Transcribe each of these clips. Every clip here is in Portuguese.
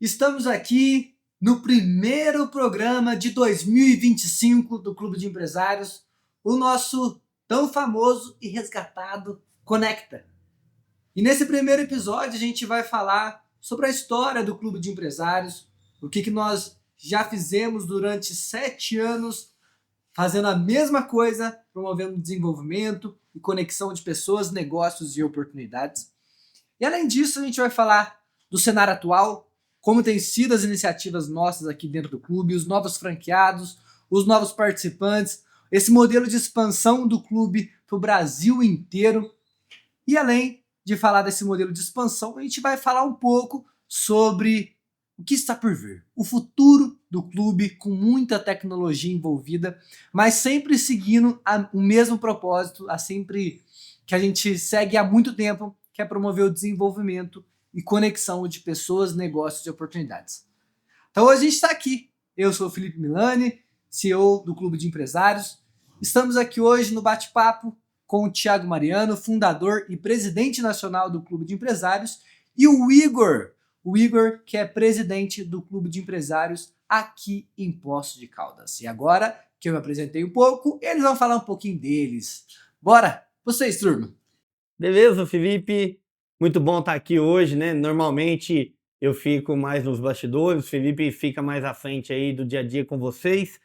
Estamos aqui no primeiro programa de 2025 do Clube de Empresários, o nosso tão famoso e resgatado Conecta. E nesse primeiro episódio a gente vai falar sobre a história do Clube de Empresários, o que nós já fizemos durante 7 anos, fazendo a mesma coisa, promovendo desenvolvimento e conexão de pessoas, negócios e oportunidades. E além disso, a gente vai falar do cenário atual, como têm sido as iniciativas nossas aqui dentro do clube, os novos franqueados, os novos participantes, esse modelo de expansão do clube para o Brasil inteiro. E além de falar desse modelo de expansão, a gente vai falar um pouco sobre o que está por vir. O futuro do clube com muita tecnologia envolvida, mas sempre seguindo o mesmo propósito, sempre que a gente segue há muito tempo, que é promover o desenvolvimento e conexão de pessoas, negócios e oportunidades. Então hoje a gente está aqui. Eu sou o Felipe Milani, CEO do Clube de Empresários. Estamos aqui hoje no bate-papo com o Thiago Mariano, fundador e presidente nacional do Clube de Empresários, e o Igor, que é presidente do Clube de Empresários aqui em Poços de Caldas. E agora que eu me apresentei um pouco, eles vão falar um pouquinho deles. Bora! Vocês, turma! Beleza, Felipe? Muito bom estar aqui hoje, né? Normalmente eu fico mais nos bastidores, o Felipe fica mais à frente aí do dia a dia com vocês,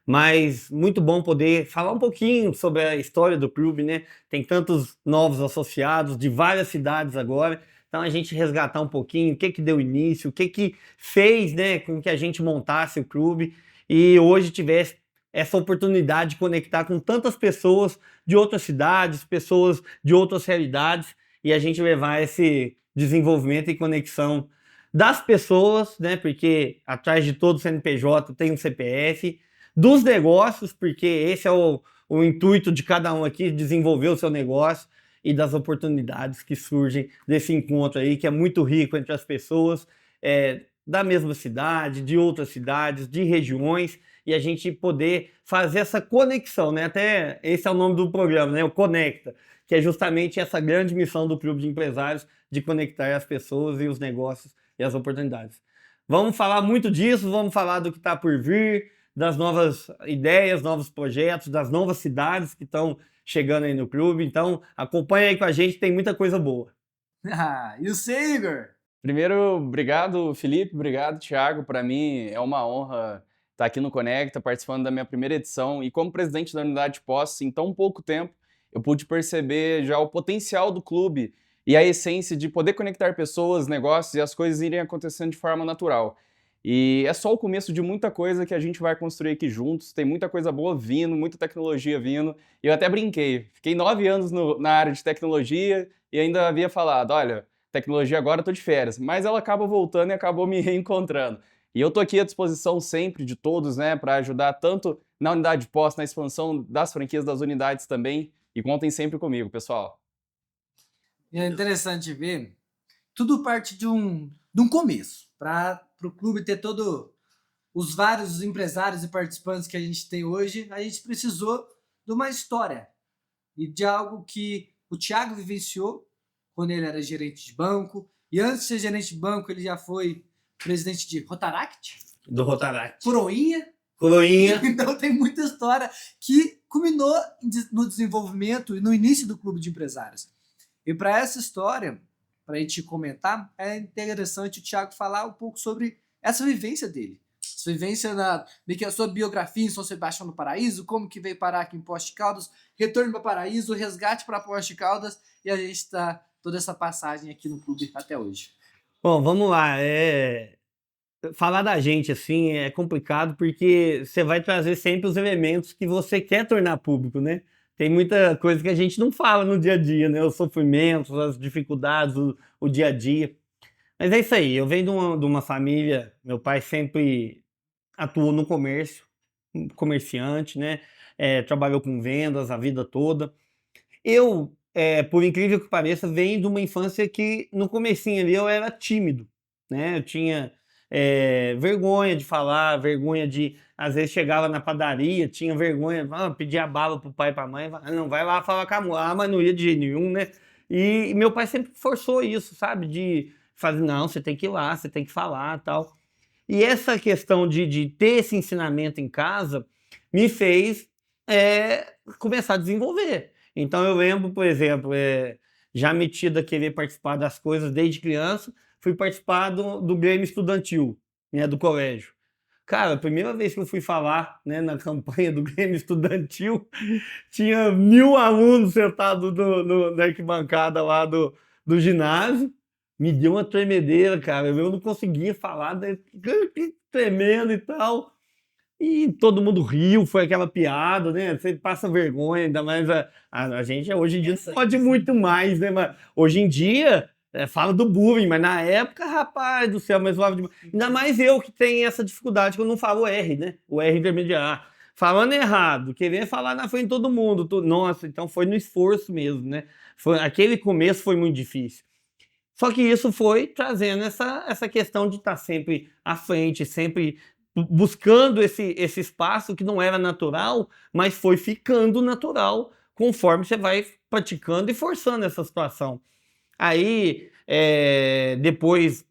mas muito bom poder falar um pouquinho sobre a história do clube, né? Tem tantos novos associados de várias cidades agora, então a gente resgatar um pouquinho o que deu início, o que fez, né, com que a gente montasse o clube e hoje tivesse essa oportunidade de conectar com tantas pessoas de outras cidades, pessoas de outras realidades, e a gente levar esse desenvolvimento e conexão das pessoas, né? Porque atrás de todo CNPJ tem um CPF, dos negócios, porque esse é o intuito de cada um aqui, desenvolver o seu negócio, e das oportunidades que surgem desse encontro aí, que é muito rico entre as pessoas da mesma cidade, de outras cidades, de regiões, e a gente poder fazer essa conexão, né? Até esse é o nome do programa, né? O Conecta, que é justamente essa grande missão do Clube de Empresários de conectar as pessoas e os negócios e as oportunidades. Vamos falar muito disso, vamos falar do que está por vir, das novas ideias, novos projetos, das novas cidades que estão chegando aí no clube. Então, acompanha aí com a gente, tem muita coisa boa. E o seu, Igor? Primeiro, obrigado, Felipe, obrigado, Thiago. Para mim é uma honra estar aqui no Conecta, participando da minha primeira edição. E como presidente da unidade de postos, em tão pouco tempo, eu pude perceber já o potencial do clube e a essência de poder conectar pessoas, negócios e as coisas irem acontecendo de forma natural. E é só o começo de muita coisa que a gente vai construir aqui juntos. Tem muita coisa boa vindo, muita tecnologia vindo. E eu até brinquei. Fiquei 9 anos na área de tecnologia e ainda havia falado, olha, tecnologia agora eu tô de férias. Mas ela acaba voltando e acabou me reencontrando. E eu tô aqui à disposição sempre de todos, né, para ajudar tanto na unidade de postos, na expansão das franquias das unidades também. E contem sempre comigo, pessoal. É interessante ver, tudo parte de um começo, para o clube ter todo os vários empresários e participantes que a gente tem hoje, a gente precisou de uma história e de algo que o Thiago vivenciou quando ele era gerente de banco, e antes de ser gerente de banco ele já foi presidente de Rotaract, Do Rotaract. Coroinha. Então tem muita história que culminou no desenvolvimento e no início do Clube de Empresários. E para essa história, para a gente comentar, é interessante o Thiago falar um pouco sobre essa vivência dele. Essa vivência a sua biografia em São Sebastião do Paraíso, como que veio parar aqui em Poços de Caldas, retorno para Paraíso, resgate para Poços de Caldas, e a gente está toda essa passagem aqui no clube até hoje. Bom, vamos lá. Falar da gente assim é complicado porque você vai trazer sempre os elementos que você quer tornar público, né? Tem muita coisa que a gente não fala no dia a dia, né? Os sofrimentos, as dificuldades, o dia a dia. Mas é isso aí, eu venho de uma família, meu pai sempre atuou no comércio, comerciante, né? Trabalhou com vendas a vida toda. Eu, por incrível que pareça, venho de uma infância que no comecinho ali eu era tímido, né? Eu tinha vergonha de falar, vergonha de... Às vezes chegava na padaria, tinha vergonha, pedia bala pro pai e pra mãe, não, vai lá falar com a mulher, mas não ia de jeito nenhum, né? E meu pai sempre forçou isso, sabe? De fazem, não, você tem que ir lá, você tem que falar e tal. E essa questão de ter esse ensinamento em casa me fez começar a desenvolver. Então eu lembro, por exemplo, já metido a querer participar das coisas desde criança, fui participar do Grêmio Estudantil, né, do colégio. Cara, a primeira vez que eu fui falar, né, na campanha do Grêmio Estudantil, tinha 1.000 alunos sentados na arquibancada lá do ginásio. Me deu uma tremedeira, cara. Eu não conseguia falar, né, tremendo e tal. E todo mundo riu, foi aquela piada, né? Você passa vergonha, ainda mais a gente hoje em dia não pode muito mais, né? Mas hoje em dia fala do bullying, mas na época, rapaz do céu, mas zoava demais. Ainda mais eu que tenho essa dificuldade, que eu não falo o R, né? O R intermediário. Falando errado, querendo falar na frente de todo mundo. Nossa, então foi no esforço mesmo, né? Aquele começo foi muito difícil. Só que isso foi trazendo essa questão de estar sempre à frente, sempre buscando esse espaço que não era natural, mas foi ficando natural conforme você vai praticando e forçando essa situação. Aí, depois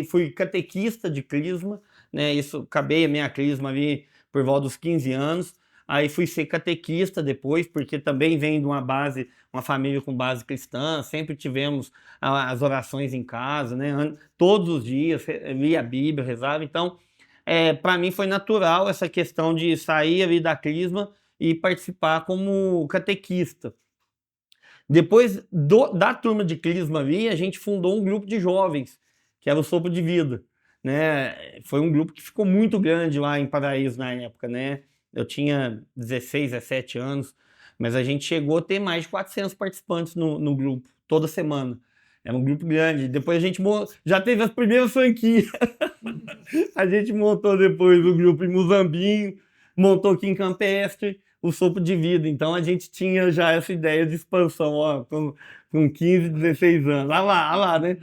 fui catequista de crisma, né? Isso, acabei a minha crisma ali por volta dos 15 anos. Aí fui ser catequista depois, porque também vem de uma família com base cristã, sempre tivemos as orações em casa, né? Todos os dias, lia a Bíblia, rezava. Então, para mim foi natural essa questão de sair ali da crisma e participar como catequista. Depois da turma de crisma ali, a gente fundou um grupo de jovens, que era o Sopro de Vida, né? Foi um grupo que ficou muito grande lá em Paraíso na época, né? Eu tinha 16, 17 anos, mas a gente chegou a ter mais de 400 participantes no grupo, toda semana. Era um grupo grande. Depois a gente já teve as primeiras franquias. A gente montou depois o grupo em Muzambinho, montou aqui em Campestre, o Sopro de Vida. Então a gente tinha já essa ideia de expansão, ó, com 15, 16 anos. Olha lá, né?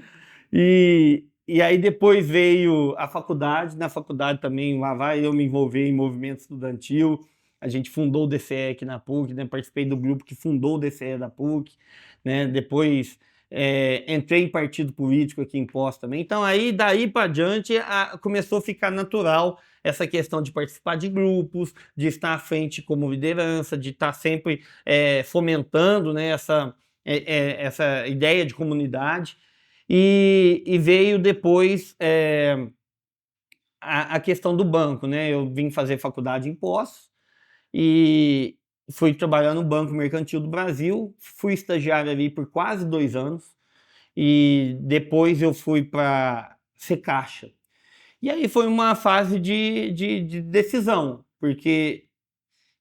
E aí depois veio a faculdade. Na faculdade também, lá vai eu me envolver em movimento estudantil. A gente fundou o DCE aqui na PUC, né? Participei do grupo que fundou o DCE da PUC, né? Depois entrei em partido político aqui em Poços também. Então aí daí para diante começou a ficar natural essa questão de participar de grupos, de estar à frente como liderança, de estar sempre fomentando, né, essa ideia de comunidade. E veio depois a questão do banco, né? Eu vim fazer faculdade em Poços e fui trabalhar no Banco Mercantil do Brasil, fui estagiário ali por quase 2 anos e depois eu fui para ser caixa. E aí foi uma fase de decisão, porque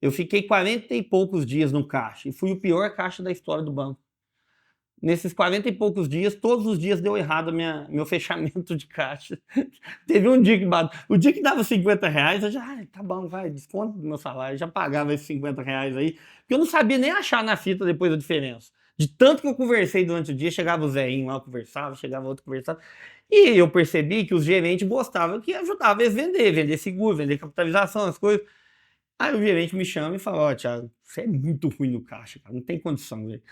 eu fiquei 40 e poucos dias no caixa e fui o pior caixa da história do banco. Nesses 40 e poucos dias, todos os dias deu errado meu fechamento de caixa. Teve um dia que bateu. O dia que dava 50 reais, eu já, tá bom, vai, desconto do meu salário. Já pagava esses 50 reais aí, porque eu não sabia nem achar na fita depois a diferença. De tanto que eu conversei durante o dia, chegava o Zéinho lá, conversava, chegava outro, conversava. E eu percebi que os gerentes gostavam que ajudava eles a vender seguro, vender capitalização, as coisas. Aí o gerente me chama e fala, ó, Thiago, você é muito ruim no caixa, cara, não tem condição, velho.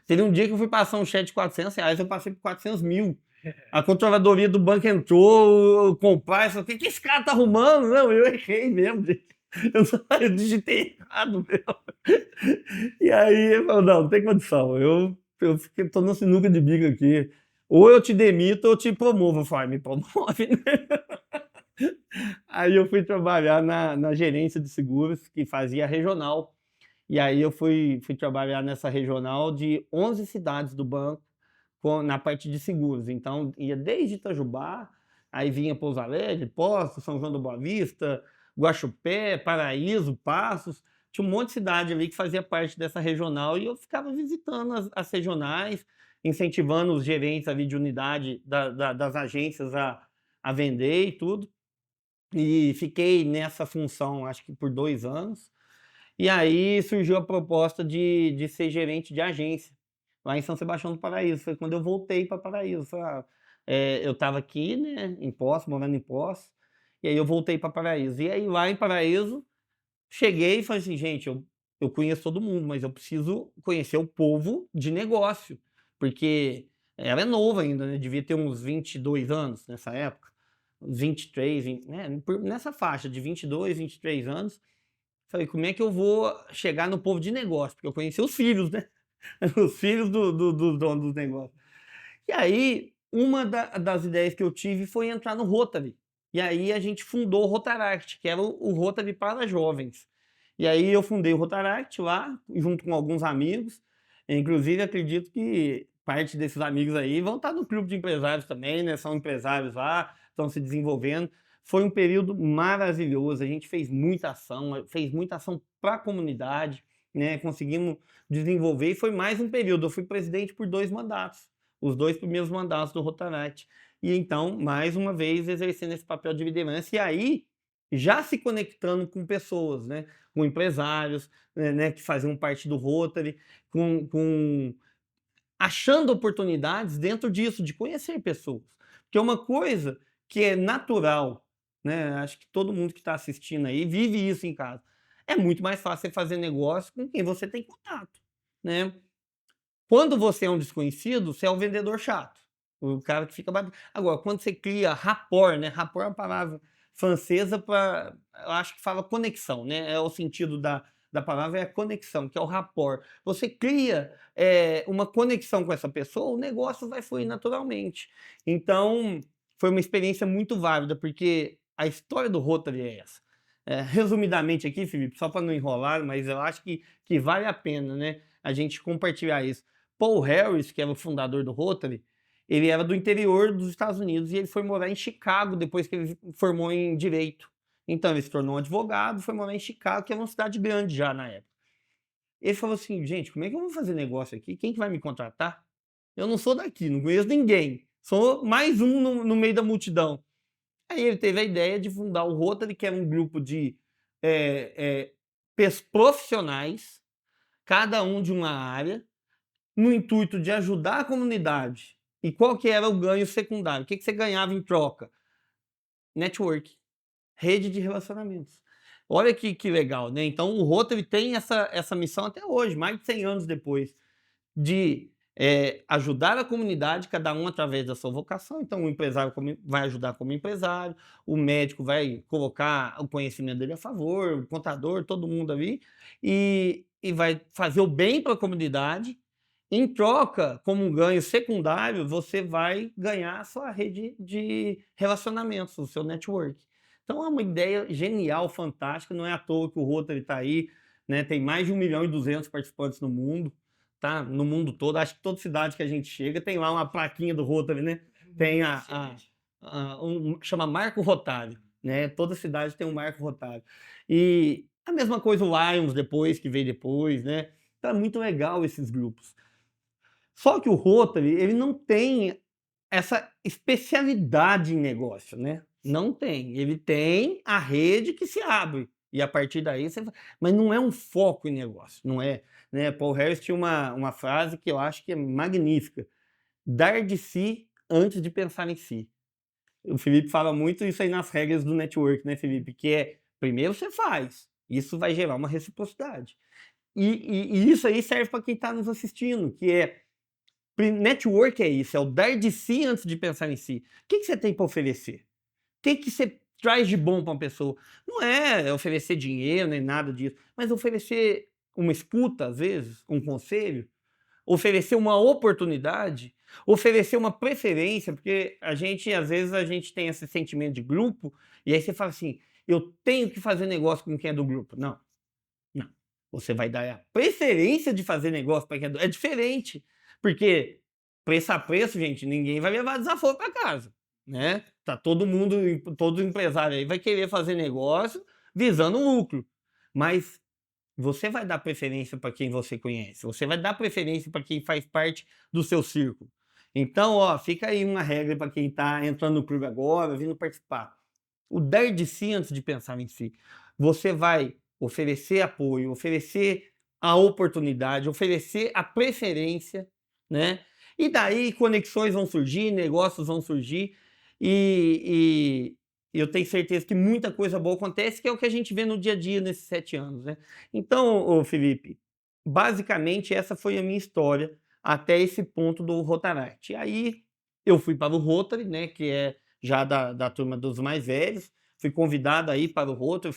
Teve um dia que eu fui passar um cheque de 400 reais, eu passei por 400 mil. A controladoria do banco entrou, o compliance, o que esse cara tá arrumando? Não, eu errei mesmo, gente. Eu digitei errado mesmo. E aí ele falou, não tem condição, eu tô numa sinuca de bico aqui. Ou eu te demito ou eu te promovo. Eu falei, me promove, né? Aí eu fui trabalhar na gerência de seguros, que fazia regional. E aí eu fui trabalhar nessa regional de 11 cidades do banco, na parte de seguros. Então, ia desde Itajubá, aí vinha Pouso Alegre, Poços, São João da Boa Vista, Guaxupé, Paraíso, Passos. Tinha um monte de cidade ali que fazia parte dessa regional e eu ficava visitando as regionais, incentivando os gerentes ali de unidade das agências a vender e tudo. E fiquei nessa função, acho que por 2 anos. E aí surgiu a proposta de ser gerente de agência, lá em São Sebastião do Paraíso. Foi quando eu voltei para Paraíso. Eu estava aqui, né, em Poços, morando em Poços, e aí eu voltei para Paraíso. E aí lá em Paraíso, cheguei e falei assim, gente, eu conheço todo mundo, mas eu preciso conhecer o povo de negócio, porque Ela é nova ainda, né? Devia ter uns 22 anos nessa época. 23, né? Nessa faixa de 22, 23 anos. Falei, como é que eu vou chegar no povo de negócio? Porque eu conheci os filhos, né? Os filhos do dono dos negócios. E aí, uma das ideias que eu tive foi entrar no Rotary. E aí a gente fundou o Rotaract, que era o Rotary para jovens. E aí eu fundei o Rotaract lá, junto com alguns amigos. Inclusive, acredito que parte desses amigos aí vão estar no clube de empresários também, né? São empresários lá, estão se desenvolvendo. Foi um período maravilhoso, a gente fez muita ação para a comunidade, né? Conseguimos desenvolver e foi mais um período. Eu fui presidente por 2 mandatos, os 2 primeiros mandatos do Rotaract. E então, mais uma vez, exercendo esse papel de liderança e aí já se conectando com pessoas, né? Com empresários, né? Que faziam parte do Rotary, achando oportunidades dentro disso, de conhecer pessoas. Porque uma coisa que é natural, né? Acho que todo mundo que está assistindo aí vive isso em casa. É muito mais fácil você fazer negócio com quem você tem contato, né? Quando você é um desconhecido, você é um vendedor chato. O cara que fica batendo. Agora, quando você cria rapport, né? Rapport é uma palavra francesa para, eu acho que fala conexão, né? É o sentido da palavra é a conexão, que é o rapport. Você cria uma conexão com essa pessoa, o negócio vai fluir naturalmente. Então, foi uma experiência muito válida, porque a história do Rotary é essa. Resumidamente aqui, Felipe, só para não enrolar, mas eu acho que vale a pena, né, a gente compartilhar isso. Paul Harris, que era o fundador do Rotary, ele era do interior dos Estados Unidos e ele foi morar em Chicago depois que ele formou em Direito. Então ele se tornou um advogado, foi morar em Chicago, que é uma cidade grande já na época. Ele falou assim, gente, como é que eu vou fazer negócio aqui? Quem que vai me contratar? Eu não sou daqui, não conheço ninguém. Sou mais um no meio da multidão. Aí ele teve a ideia de fundar o Rotary, que era um grupo de profissionais, cada um de uma área, no intuito de ajudar a comunidade. E qual que era o ganho secundário? O que você ganhava em troca? Network, rede de relacionamentos. Olha que legal, né? Então o Rotary tem essa missão até hoje, mais de 100 anos depois, de ajudar a comunidade, cada um através da sua vocação. Então o empresário vai ajudar como empresário, o médico vai colocar o conhecimento dele a favor, o contador, todo mundo ali, e vai fazer o bem para a comunidade. Em troca, como um ganho secundário, você vai ganhar a sua rede de relacionamentos, o seu network. Então é uma ideia genial, fantástica, não é à toa que o Rotary está aí, né? Tem mais de 1.200.000 participantes no mundo, tá? No mundo todo, acho que toda cidade que a gente chega tem lá uma plaquinha do Rotary, né? Tem chama Marco Rotário, né? Toda cidade tem um Marco Rotário. E a mesma coisa o Lions depois, que veio depois, né? Então é muito legal esses grupos. Só que o Rotary, ele não tem essa especialidade em negócio, né? Não tem. Ele tem a rede que se abre. E a partir daí você... Mas não é um foco em negócio, não é. Né? Paul Harris tinha uma frase que eu acho que é magnífica. Dar de si antes de pensar em si. O Felipe fala muito isso aí nas regras do network, né, Felipe? Que é, primeiro você faz. Isso vai gerar uma reciprocidade. E isso aí serve para quem está nos assistindo, que é network é isso, é o dar de si antes de pensar em si. O que você tem para oferecer? O que você traz de bom para uma pessoa? Não é oferecer dinheiro nem nada disso, mas oferecer uma escuta, às vezes, um conselho, oferecer uma oportunidade, oferecer uma preferência, porque às vezes a gente tem esse sentimento de grupo, e aí você fala assim, eu tenho que fazer negócio com quem é do grupo. Não, não. Você vai dar a preferência de fazer negócio para quem é do... É diferente. Porque preço a preço, gente, ninguém vai levar desaforo para casa, né? Tá todo empresário aí vai querer fazer negócio visando lucro. Mas você vai dar preferência para quem você conhece, você vai dar preferência para quem faz parte do seu círculo. Então, ó, fica aí uma regra para quem está entrando no clube agora, vindo participar. O dar de si antes de pensar em si. Você vai oferecer apoio, oferecer a oportunidade, oferecer a preferência, né? E daí conexões vão surgir, negócios vão surgir e eu tenho certeza que muita coisa boa acontece, que é o que a gente vê no dia a dia nesses 7 anos, né? Então, Felipe, basicamente essa foi a minha história até esse ponto do Rotaract. E aí eu fui para o Rotary, né, que é já da turma dos mais velhos, fui convidado aí para o Rotary,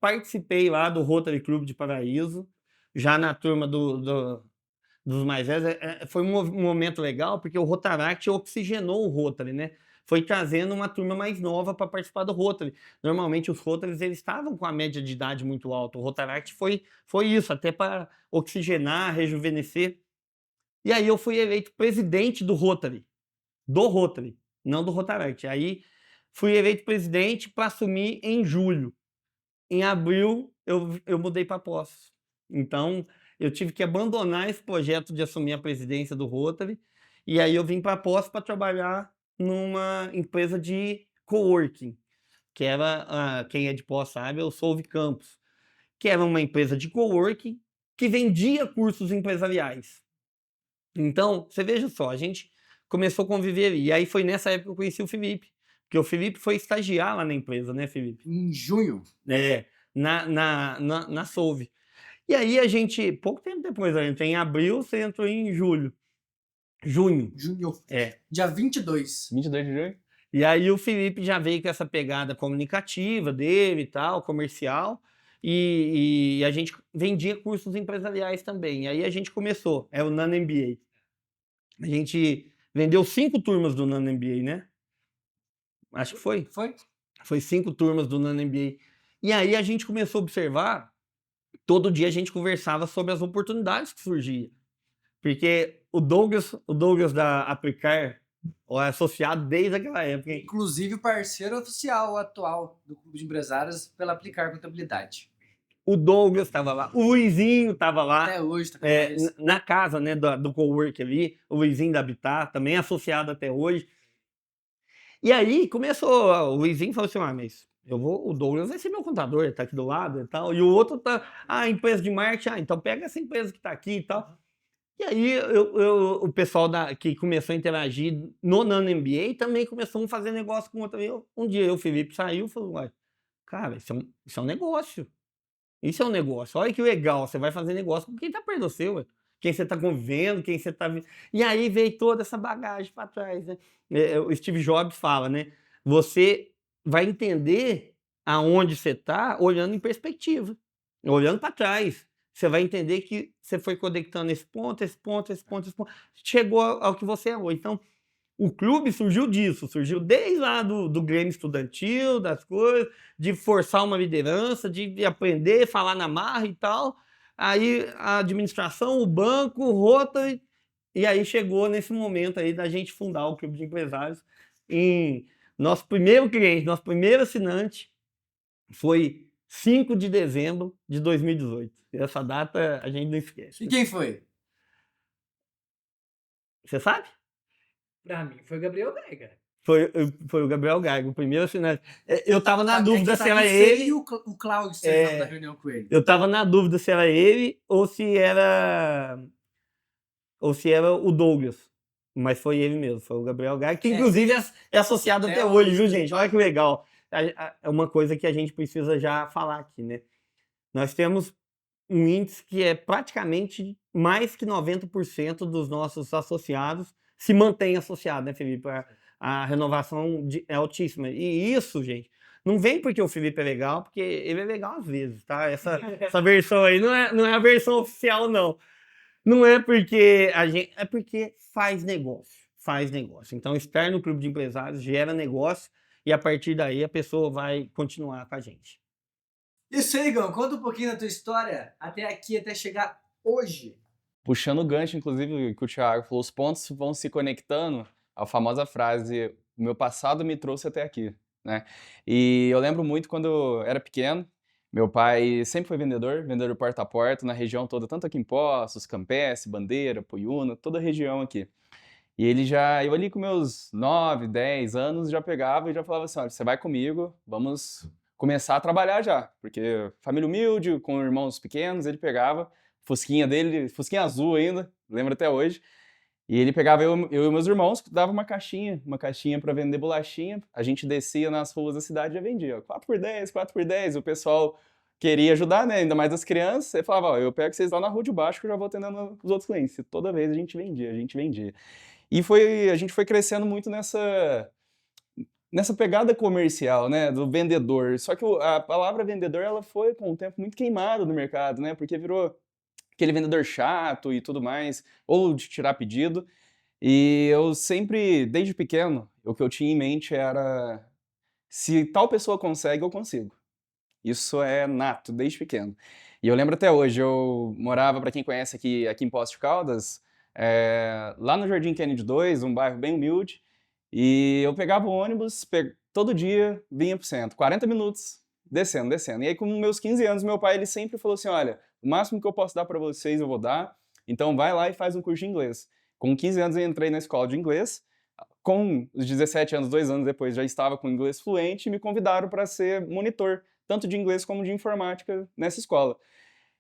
participei lá do Rotary Clube de Paraíso, já na turma dos mais velhos. Foi um momento legal, porque o Rotaract oxigenou o Rotary, né? Foi trazendo uma turma mais nova para participar do Rotary. Normalmente os Rotarys eles estavam com a média de idade muito alta. O Rotaract foi isso, até para oxigenar, rejuvenescer. E aí eu fui eleito presidente do Rotary, não do Rotaract. Aí fui eleito presidente para assumir em julho. Em abril eu mudei para Poços. Então eu tive que abandonar esse projeto de assumir a presidência do Rotary, e aí eu vim para Poços para trabalhar numa empresa de coworking, que era, quem é de Poços sabe, eu sou o Campus, que era uma empresa de coworking que vendia cursos empresariais. Então, você veja só, a gente começou a conviver ali. E aí foi nessa época que eu conheci o Felipe, porque o Felipe foi estagiar lá na empresa, né, Felipe? Em junho. Na Solve. E aí a gente, pouco tempo depois, a gente em abril, você entrou em junho. Junho. Dia 22. 22 de junho? E aí o Felipe já veio com essa pegada comunicativa dele e tal, comercial, e a gente vendia cursos empresariais também. E aí a gente começou, é o Nano MBA. A gente vendeu 5 turmas do Nano MBA, né? Acho que foi. Foi 5 turmas do Nano MBA. E aí a gente começou a observar, todo dia a gente conversava sobre as oportunidades que surgiam. Porque o Douglas da Aplicar, é associado desde aquela época. Inclusive o parceiro oficial atual do Clube de Empresários pela Aplicar Contabilidade. O Douglas estava lá, o Luizinho estava lá. Até hoje. Na casa, né, do cowork ali, o Luizinho da Habitat, também associado até hoje. E aí começou, o Luizinho falou assim, mas o Douglas vai ser meu contador, tá aqui do lado e tal. E o outro tá, empresa de marketing, então pega essa empresa que tá aqui e tal. E aí o pessoal que começou a interagir no Nano MBA também começou a fazer negócio com outro. Um dia o Felipe saiu e falou, uai, cara, isso é um negócio. Isso é um negócio. Olha que legal, você vai fazer negócio com quem tá perto do seu, ué. Quem você tá convivendo, quem você tá... E aí veio toda essa bagagem para trás, né? O Steve Jobs fala, né? Você vai entender aonde você tá olhando em perspectiva, olhando para trás. Você vai entender que você foi conectando esse ponto, chegou ao que você é hoje. Então, o clube surgiu disso, surgiu desde lá do Grêmio Estudantil, das coisas, de forçar uma liderança, de aprender, falar na marra e tal. Aí a administração, o banco, o Rotary, e aí chegou nesse momento aí da gente fundar o Clube de Empresários. Nosso primeiro cliente, nosso primeiro assinante foi 5 de dezembro de 2018. Essa data a gente não esquece. E quem foi? Você sabe? Pra mim foi o Gabriel Geiger. Foi o Gabriel Geiger, o primeiro assinante. Eu tava na dúvida se era ele. E o Cláudio da reunião com ele. Eu tava na dúvida se era ele ou se era o Douglas. Mas foi ele mesmo, foi o Gabriel Geiger, que inclusive é associado até hoje, viu, gente? Olha que legal. É uma coisa que a gente precisa já falar aqui, né? Nós temos um índice que é praticamente mais que 90% dos nossos associados se mantém associado, né, Felipe? A renovação é altíssima. E isso, gente, não vem porque o Felipe é legal, porque ele é legal às vezes, tá? Essa versão aí não é a versão oficial, não. Não é porque é porque faz negócio. Então, estar no Clube de Empresários gera negócio e a partir daí a pessoa vai continuar com a gente. Isso aí, Igão. Conta um pouquinho da tua história até aqui, até chegar hoje. Puxando o gancho, inclusive, que o Thiago falou, os pontos vão se conectando, a famosa frase, o meu passado me trouxe até aqui, né? E eu lembro muito quando eu era pequeno, meu pai sempre foi vendedor porta a porta na região toda, tanto aqui em Poços, Campestre, Bandeira, Poiúna, toda a região aqui. E eu ali com meus 9, 10 anos, já pegava e já falava assim, olha, você vai comigo, vamos começar a trabalhar já, porque família humilde, com irmãos pequenos, ele pegava fusquinha dele, fusquinha azul ainda, lembro até hoje, e ele pegava eu e meus irmãos, dava uma caixinha para vender bolachinha, a gente descia nas ruas da cidade e já vendia, 4x10, o pessoal queria ajudar, né? Ainda mais as crianças. Ele falava, ó, eu pego vocês lá na rua de baixo que eu já vou atendendo os outros clientes. E toda vez a gente vendia, a gente vendia. E a gente foi crescendo muito nessa pegada comercial, né, do vendedor. Só que a palavra vendedor, ela foi com o tempo muito queimada no mercado, né, porque virou aquele vendedor chato e tudo mais, ou de tirar pedido. E eu sempre, desde pequeno, o que eu tinha em mente era se tal pessoa consegue, eu consigo. Isso é nato, desde pequeno. E eu lembro até hoje, eu morava, para quem conhece aqui em Poços de Caldas, lá no Jardim Kennedy 2, um bairro bem humilde, e eu pegava o ônibus, todo dia vinha pro centro, 40 minutos, descendo, descendo. E aí, com meus 15 anos, meu pai ele sempre falou assim, olha, o máximo que eu posso dar para vocês eu vou dar, então vai lá e faz um curso de inglês. Com 15 anos eu entrei na escola de inglês, com os 17 anos, 2 anos depois, já estava com inglês fluente e me convidaram para ser monitor, tanto de inglês como de informática nessa escola.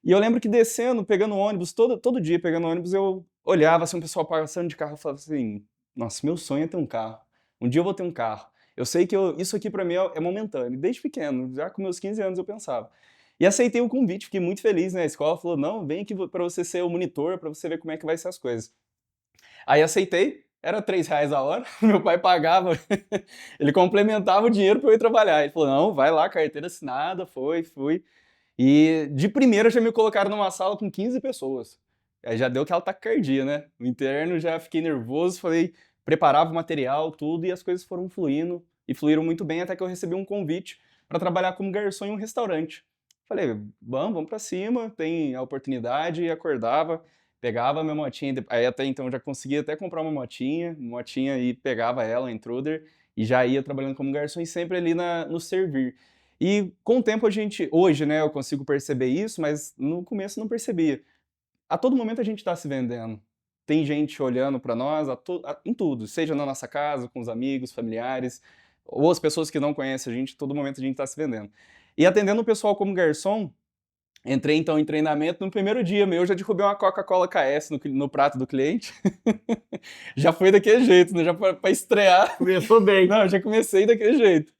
E eu lembro que descendo, pegando ônibus, todo dia pegando ônibus, eu olhava assim, um pessoal passando de carro e falava assim, nossa, meu sonho é ter um carro. Um dia eu vou ter um carro. Eu sei que isso aqui para mim é momentâneo. Desde pequeno, já com meus 15 anos eu pensava. E aceitei o convite, fiquei muito feliz, né? A escola falou, não, vem aqui para você ser o monitor, para você ver como é que vai ser as coisas. Aí aceitei, era R$ 3 a hora, meu pai pagava, ele complementava o dinheiro para eu ir trabalhar. Ele falou, não, vai lá, carteira assinada, fui. E de primeira já me colocaram numa sala com 15 pessoas. Aí já deu aquela taquicardia, né? No interno já fiquei nervoso, falei, preparava o material, tudo, e as coisas foram fluindo, e fluíram muito bem até que eu recebi um convite para trabalhar como garçom em um restaurante. Falei, vamos para cima, tem a oportunidade, e acordava, pegava a minha motinha, aí até então eu já conseguia até comprar uma motinha e pegava ela, intruder, e já ia trabalhando como garçom e sempre ali no servir. E com o tempo hoje, né, eu consigo perceber isso, mas no começo não percebia. A todo momento a gente está se vendendo. Tem gente olhando para nós em tudo, seja na nossa casa, com os amigos, familiares, ou as pessoas que não conhecem a gente, todo momento a gente está se vendendo. E atendendo o pessoal como garçom, entrei então em treinamento, no primeiro dia meu já derrubei uma Coca-Cola KS no prato do cliente. Já foi daquele jeito, né? Já para estrear. Começou bem. Não, já comecei daquele jeito.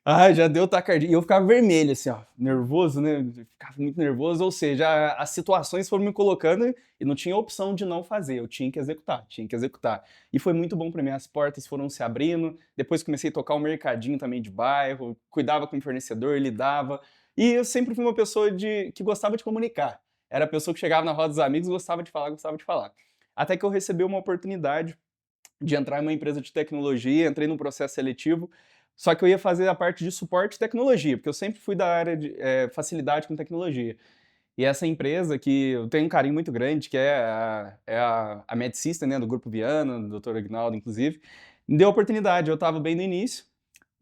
Ah, já deu taquicardia. E eu ficava vermelho, assim, ó, nervoso, né? Ficava muito nervoso, ou seja, as situações foram me colocando e não tinha opção de não fazer, eu tinha que executar, tinha que executar. E foi muito bom para mim, as portas foram se abrindo, depois comecei a tocar um mercadinho também de bairro, cuidava com o fornecedor, lidava. E eu sempre fui uma pessoa que gostava de comunicar. Era a pessoa que chegava na roda dos amigos, gostava de falar, gostava de falar. Até que eu recebi uma oportunidade de entrar em uma empresa de tecnologia, entrei num processo seletivo, só que eu ia fazer a parte de suporte e tecnologia, porque eu sempre fui da área de facilidade com tecnologia. E essa empresa, que eu tenho um carinho muito grande, que é a Medsystem, né, do Grupo Viana, do Dr. Agnaldo, inclusive, me deu a oportunidade. Eu estava bem no início,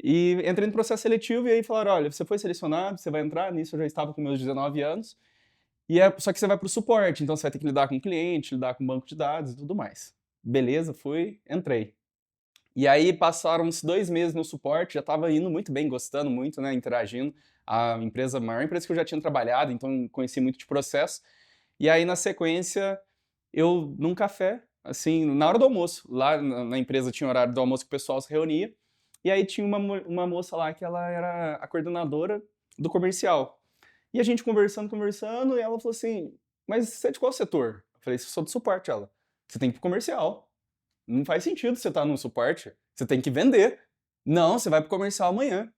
e entrei no processo seletivo, e aí falaram, olha, você foi selecionado, você vai entrar, nisso eu já estava com meus 19 anos, só que você vai para o suporte, então você vai ter que lidar com o cliente, lidar com banco de dados e tudo mais. Beleza, fui, entrei. E aí passaram-se 2 meses no suporte, já estava indo muito bem, gostando muito, né, interagindo. A maior empresa que eu já tinha trabalhado, então conheci muito de processo. E aí, na sequência, eu, num café, assim, na hora do almoço, lá na empresa tinha horário do almoço que o pessoal se reunia, e aí tinha uma moça lá que ela era a coordenadora do comercial. E a gente conversando, e ela falou assim, mas você é de qual setor? Eu falei, sou do suporte. Ela, você tem que ir pro comercial. Não faz sentido você estar no suporte. Você tem que vender. Não, você vai pro comercial amanhã.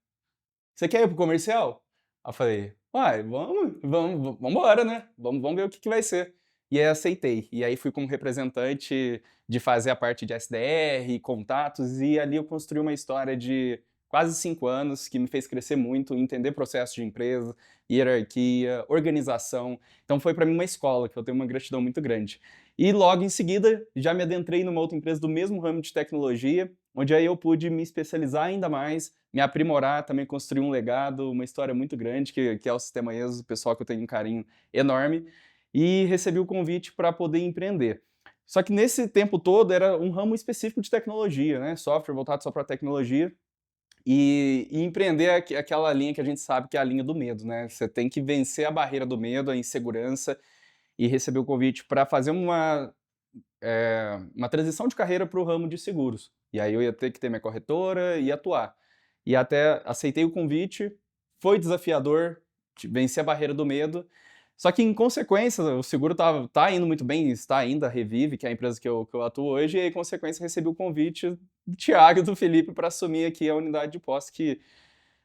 Você quer ir pro comercial? Aí eu falei, uai, vamos embora, né? Vamos ver o que vai ser. E aí aceitei. E aí fui como representante de fazer a parte de SDR, contatos, e ali eu construí uma história de quase 5 anos que me fez crescer muito, entender processo de empresa, hierarquia, organização. Então foi para mim uma escola, que eu tenho uma gratidão muito grande. E logo em seguida, já me adentrei numa outra empresa do mesmo ramo de tecnologia, onde aí eu pude me especializar ainda mais, me aprimorar, também construir um legado, uma história muito grande, que é o Sistema ESO, pessoal que eu tenho um carinho enorme, e recebi o convite para poder empreender. Só que nesse tempo todo era um ramo específico de tecnologia, né? Software voltado só para tecnologia, e empreender é aquela linha que a gente sabe que é a linha do medo, né? Você tem que vencer a barreira do medo, a insegurança, e recebi o convite para fazer uma transição de carreira para o ramo de seguros. E aí eu ia ter que ter minha corretora e atuar. E até aceitei o convite, foi desafiador, vencer a barreira do medo. Só que, em consequência, o seguro tá indo muito bem, está ainda, a Revive, que é a empresa que eu atuo hoje, e, em consequência, recebi o convite do Thiago e do Felipe para assumir aqui a unidade de posse, que,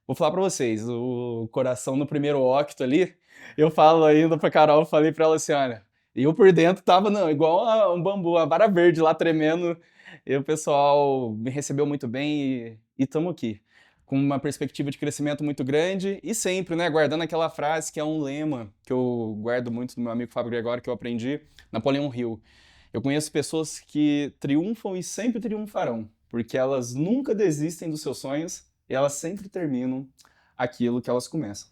vou falar para vocês, o coração no primeiro octo ali, eu falo ainda pra Carol, eu falei para ela assim, olha, eu por dentro tava igual um bambu, a vara verde lá tremendo, e o pessoal me recebeu muito bem e estamos aqui, com uma perspectiva de crescimento muito grande e sempre, né, guardando aquela frase que é um lema que eu guardo muito do meu amigo Fábio Gregório, que eu aprendi, Napoleão Hill. Eu conheço pessoas que triunfam e sempre triunfarão, porque elas nunca desistem dos seus sonhos e elas sempre terminam aquilo que elas começam.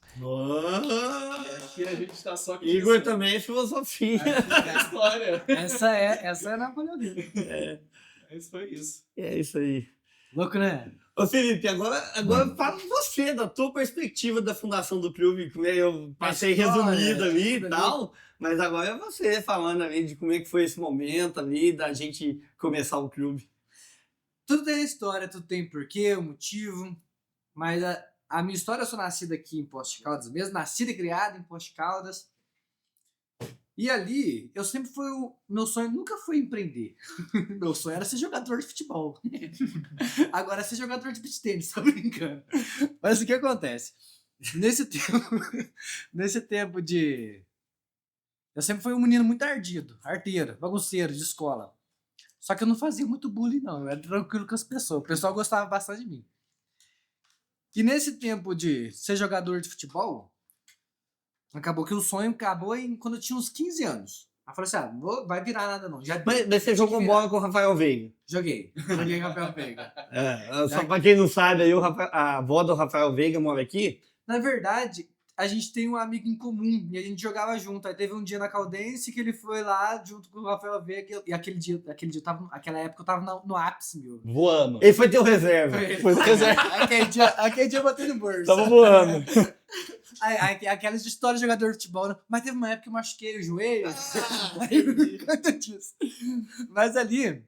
Aqui a gente tá só Igor também é filosofia. É história. Essa é Napoleão Hill. Mas foi isso. É isso aí. Louco, né? Ô Felipe, agora fala você, da tua perspectiva da fundação do clube, como é, eu passei resumido ali e tal, mas agora é você falando ali de como é que foi esse momento ali, da gente começar o clube. Tudo tem história, tudo tem porquê, o motivo, mas a minha história, eu sou nascida aqui em Poços de Caldas mesmo, nascida e criada em Poços de Caldas. E ali, eu sempre fui. Meu sonho nunca foi empreender. Meu sonho era ser jogador de futebol. Agora é ser jogador de beach tênis, tô brincando. Mas o que acontece? Nesse tempo de. Eu sempre fui um menino muito ardido, arteiro, bagunceiro de escola. Só que eu não fazia muito bullying, não. Eu era tranquilo com as pessoas. O pessoal gostava bastante de mim. E nesse tempo de ser jogador de futebol, acabou que o sonho acabou quando eu tinha uns 15 anos. Aí eu falei assim, não vai virar nada não. Mas você jogou bola com o Rafael Veiga? Joguei com o Rafael Veiga. Só pra quem não sabe, aí a avó do Rafael Veiga mora aqui? Na verdade, a gente tem um amigo em comum e a gente jogava junto. Aí teve um dia na Caldense que ele foi lá junto com o Rafael Veiga e aquela época eu tava no ápice, meu. Voando. Ele foi teu reserva. Foi reserva. Aquele dia eu botei no bolso. Tava voando. Aquelas histórias de jogador de futebol, né? Mas teve uma época que eu machuquei o joelho. Aí, conta disso. Mas ali,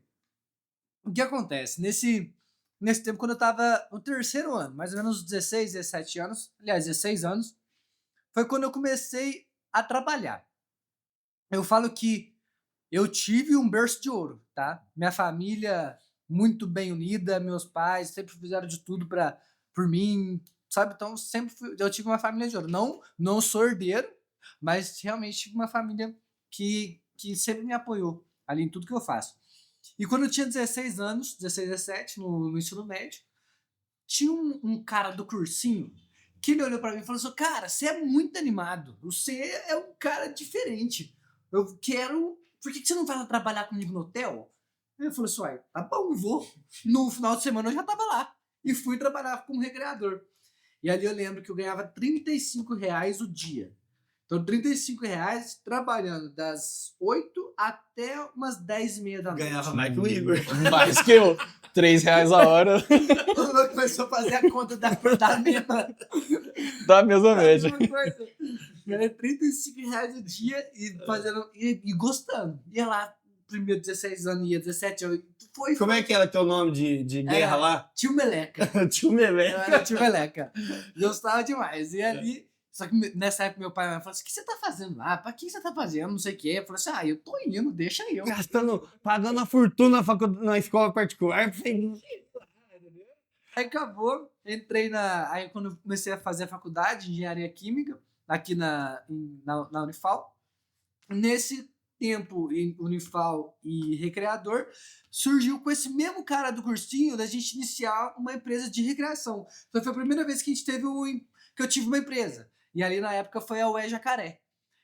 o que acontece? Nesse tempo, quando eu tava no terceiro ano, mais ou menos 16, 17 anos, aliás, 16 anos, foi quando eu comecei a trabalhar. Eu falo que eu tive um berço de ouro, tá? Minha família muito bem unida, meus pais sempre fizeram de tudo por mim, sabe? Então, eu tive uma família de ouro. Não sou herdeiro, mas realmente tive uma família que sempre me apoiou ali em tudo que eu faço. E quando eu tinha 16 anos, 16, 17, no ensino médio, tinha um cara do cursinho que ele olhou pra mim e falou assim, cara, você é muito animado, você é um cara diferente, eu quero... Por que você não vai lá trabalhar comigo no hotel? Aí eu falei assim, uai, tá bom, vou. No final de semana eu já tava lá. E fui trabalhar como recreador. E ali eu lembro que eu ganhava R$35 o dia. Então, R$35 trabalhando das 8 até umas 10h30 da noite. Ganhava mais que o Igor. Mais que eu. R$3 a hora. Começou a fazer a conta da mesma... Da mesma média. Ganhei R$35 o dia e gostando. Ia lá, primeiro 16 anos, ia 17 anos. Como é que era teu nome de guerra lá? Tio Meleca. Tio Meleca. Era Tio Meleca. Gostava demais. E ali... Só que nessa época meu pai falou assim, o que você tá fazendo lá? Pra que você tá fazendo? Não sei o quê. Eu falei assim, eu tô indo, deixa eu. Pagando uma fortuna na escola particular. Aí acabou, entrei aí quando eu comecei a fazer a faculdade de Engenharia Química, aqui na Unifal, nesse tempo em Unifal e Recreador, surgiu com esse mesmo cara do cursinho da gente iniciar uma empresa de recreação. Então foi a primeira vez que que eu tive uma empresa. E ali na época foi a UE Jacaré.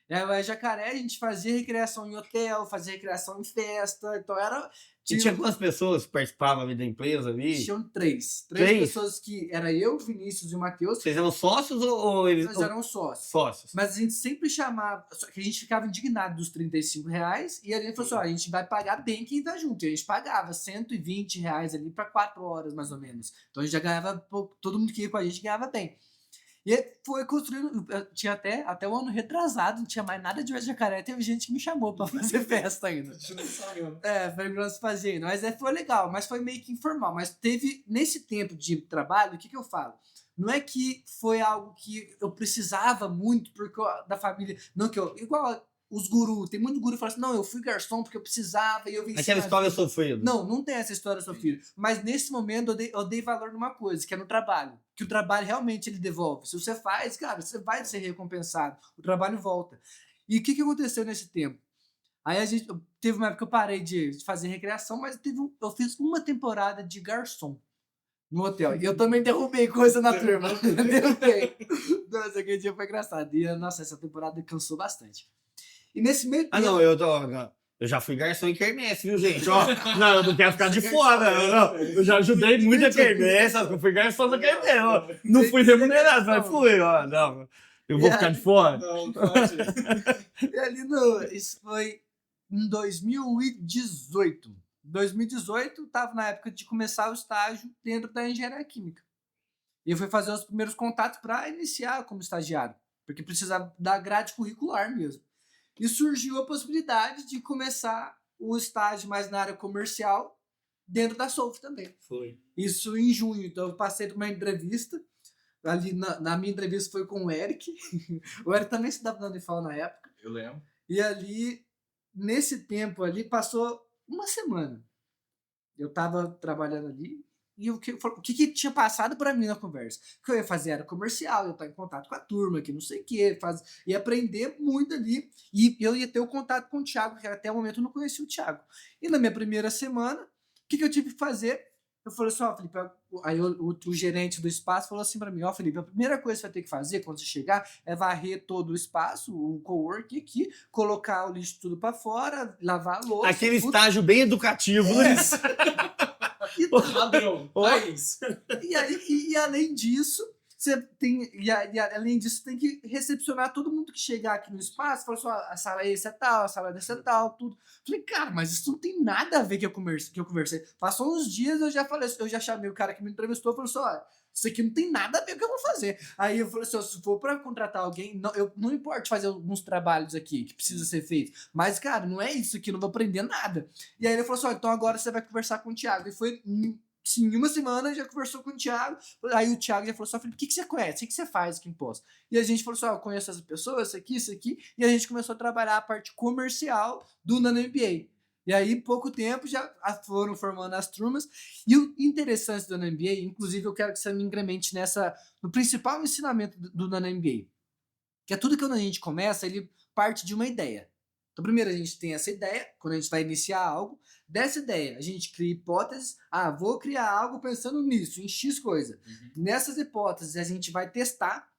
E a UE Jacaré a gente fazia recreação em hotel, fazia recreação em festa, então era... Tinha quantas pessoas que participavam ali da empresa ali? Tinham três pessoas que era eu, Vinícius e o Matheus. Vocês eram sócios ou eles... Nós éramos sócios. Sócios. Mas a gente sempre chamava... Só que a gente ficava indignado dos R$35 e a gente falou assim, a gente vai pagar bem quem tá junto. E a gente pagava R$120 ali para 4 horas, mais ou menos. Então a gente já ganhava pouco, todo mundo que ia com a gente ganhava bem. E foi construindo, tinha até um ano retrasado, não tinha mais nada de Jacaré, teve gente que me chamou pra fazer festa ainda. Foi o que nós fazia ainda, mas foi legal, mas foi meio que informal. Mas teve, nesse tempo de trabalho, o que eu falo? não é que foi algo que eu precisava muito porque da família, não que eu, igual os gurus, tem muito guru que fala assim, não, eu fui garçom porque eu precisava e eu venci Aquela na história vida. sofrida. Não tem essa história sofrida. Mas nesse momento eu dei valor numa coisa, que é no trabalho. Que o trabalho realmente ele devolve. Se você faz, cara, você vai ser recompensado. O trabalho volta. E o que aconteceu nesse tempo? Aí teve uma época que eu parei de fazer recreação, mas eu fiz uma temporada de garçom no hotel. E eu também derrubei coisa na turma. Derrubei. Nossa, aquele dia foi engraçado. E, nossa, essa temporada cansou bastante. E nesse meio tempo... Não, eu já fui garçom em quermesse, viu, gente? Ó, não, eu não quero ficar de fora. Eu já ajudei muito a quermesse, eu fui garçom da quermesse. Ó, não fui remunerado, mas fui. Ó, não, eu vou ficar de fora. Não, pode. E ali isso foi em 2018. 2018, estava na época de começar o estágio dentro da engenharia química. E eu fui fazer os primeiros contatos para iniciar como estagiário, porque precisava da grade curricular mesmo. E surgiu a possibilidade de começar o estágio mais na área comercial dentro da Solf também. Foi. Isso em junho. Então eu passei por uma entrevista. Ali na minha entrevista foi com o Eric. O Eric também se dava na Unifal na época. Eu lembro. E ali, nesse tempo ali, passou uma semana. Eu tava trabalhando ali. E o que tinha passado para mim na conversa? O que eu ia fazer era comercial, eu estar em contato com a turma, que não sei o que, ia aprender muito ali. E eu ia ter o contato com o Thiago, que até o momento eu não conhecia o Thiago. E na minha primeira semana, o que eu tive que fazer? Eu falei assim, ó, Felipe, aí o gerente do espaço falou assim para mim, ó, Felipe, a primeira coisa que você vai ter que fazer quando você chegar é varrer todo o espaço, o coworking aqui, colocar o lixo tudo para fora, lavar a louça. Aquele tudo. estágio bem educativo, né? Padrão. Mas... E além disso, você tem. Além disso, tem que recepcionar todo mundo que chegar aqui no espaço. Fala assim, ó, a sala esse é tal, a sala desse é tal, tudo. Falei, cara, mas isso não tem nada a ver que eu conversei. Passou uns dias, eu já chamei o cara que me entrevistou e falei assim, ó, isso aqui não tem nada a ver com o que eu vou fazer. Aí eu falei assim, ó, se for pra contratar alguém, não importa fazer alguns trabalhos aqui que precisa ser feito. Mas, cara, não é isso aqui, não vou aprender nada. E aí ele falou assim, ó, então agora você vai conversar com o Thiago. E foi... Sim, em uma semana já conversou com o Thiago. Aí o Thiago já falou assim, Felipe, o que você conhece? O que você faz aqui em Poços? E a gente falou assim, ó, eu conheço essa pessoa, isso aqui. E a gente começou a trabalhar a parte comercial do Nano MBA. E aí, em pouco tempo, já foram formando as turmas. E o interessante do Nano MBA, inclusive eu quero que você me incremente no principal ensinamento do Nano MBA, que é tudo que quando a gente começa, ele parte de uma ideia. Então, primeiro a gente tem essa ideia, quando a gente vai iniciar algo. Dessa ideia, a gente cria hipóteses. Vou criar algo pensando nisso, em X coisa. Nessas hipóteses, a gente vai testar.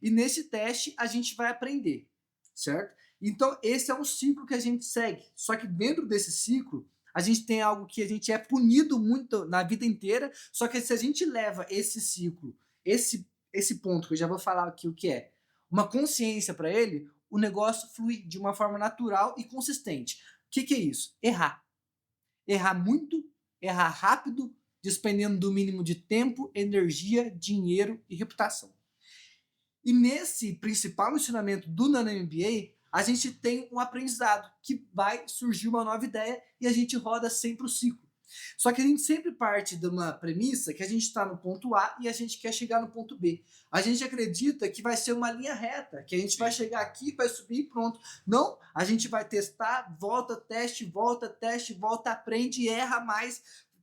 E nesse teste, a gente vai aprender. Certo? Então, esse é um ciclo que a gente segue. Só que dentro desse ciclo, a gente tem algo que a gente é punido muito na vida inteira. Só que se a gente leva esse ciclo, esse ponto, que eu já vou falar aqui o que é, uma consciência para ele, o negócio flui de uma forma natural e consistente. O que é isso? Errar. Errar muito, errar rápido, despendendo do mínimo de tempo, energia, dinheiro e reputação. E nesse principal ensinamento do Nano MBA, a gente tem um aprendizado que vai surgir uma nova ideia e a gente roda sempre o ciclo. Só que a gente sempre parte de uma premissa que a gente está no ponto A e a gente quer chegar no ponto B. A gente acredita que vai ser uma linha reta, que a gente vai chegar aqui, vai subir e pronto. Não, a gente vai testar, volta, volta, aprende, erra mais,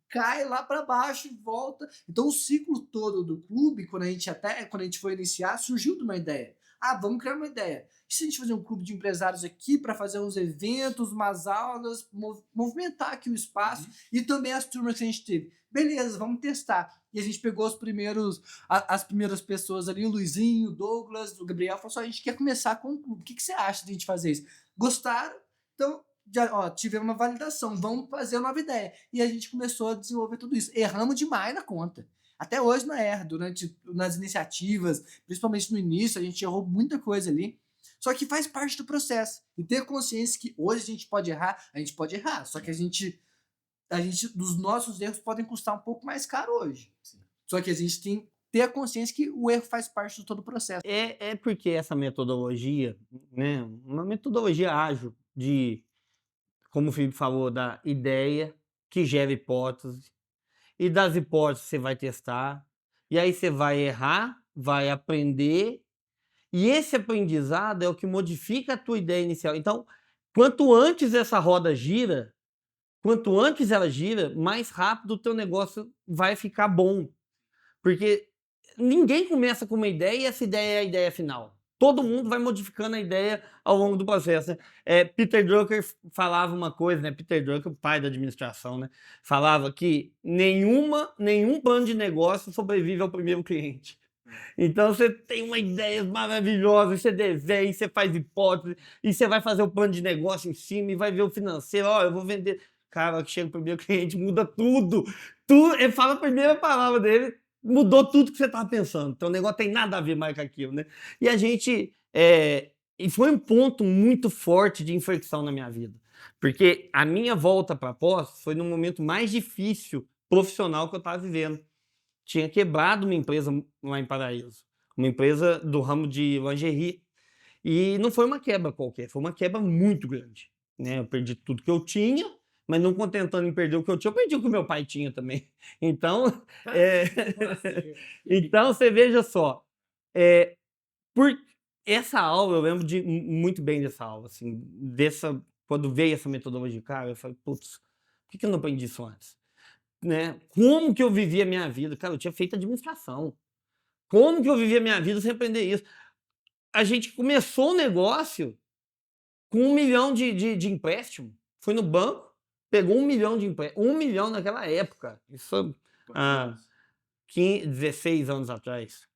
cai lá para baixo e volta. Então o ciclo todo do clube, quando a gente foi iniciar, surgiu de uma ideia. Vamos criar uma ideia. E se a gente fazer um clube de empresários aqui para fazer uns eventos, umas aulas, movimentar aqui o espaço e também as turmas que a gente teve? Beleza, vamos testar. E a gente pegou as primeiras pessoas ali, o Luizinho, o Douglas, o Gabriel, falou assim, a gente quer começar com um clube. O que você acha de a gente fazer isso? Gostaram? Então, já tivemos uma validação, vamos fazer uma nova ideia. E a gente começou a desenvolver tudo isso. Erramos demais na conta. Até hoje não erra, nas iniciativas, principalmente no início, a gente errou muita coisa ali. Só que faz parte do processo. E ter consciência que hoje a gente pode errar. Só que os nossos erros podem custar um pouco mais caro hoje. Sim. Só que a gente tem que ter a consciência que o erro faz parte de todo o processo. É porque essa metodologia, né, uma metodologia ágil de, como o Felipe falou, da ideia que gera hipótese, e das hipóteses você vai testar, e aí você vai errar, vai aprender, e esse aprendizado é o que modifica a tua ideia inicial. Então, quanto antes essa roda gira, quanto antes ela gira, mais rápido o teu negócio vai ficar bom. Porque ninguém começa com uma ideia e essa ideia é a ideia final. Todo mundo vai modificando a ideia ao longo do processo, né? Peter Drucker falava uma coisa, né? Peter Drucker, o pai da administração, né? Falava que nenhum plano de negócio sobrevive ao primeiro cliente. Então você tem uma ideia maravilhosa, você desenha, você faz hipótese, e você vai fazer o plano de negócio em cima e vai ver o financeiro, ó, eu vou vender. Cara, que chega o primeiro cliente, muda tudo. Ele fala a primeira palavra dele, mudou tudo que você estava pensando. Então o negócio tem nada a ver mais com aquilo, né? E a gente. E foi um ponto muito forte de inflexão na minha vida. Porque a minha volta para a pós foi no momento mais difícil profissional que eu estava vivendo. Tinha quebrado uma empresa lá em Paraíso, uma empresa do ramo de lingerie. E não foi uma quebra qualquer, foi uma quebra muito grande, né? Eu perdi tudo que eu tinha, mas não contentando em perder o que eu tinha, eu perdi o que meu pai tinha também. Então, então você veja só, por essa aula, eu lembro muito bem dessa aula, assim, quando veio essa metodologia, cara, eu falei, putz, por que eu não aprendi isso antes? Né? Como que eu vivia a minha vida? Cara, eu tinha feito administração. Como que eu vivia a minha vida sem aprender isso? A gente começou o negócio com 1 milhão de empréstimo. Foi no banco, pegou 1 milhão de empréstimo. 1 milhão naquela época. Isso há 16 anos atrás.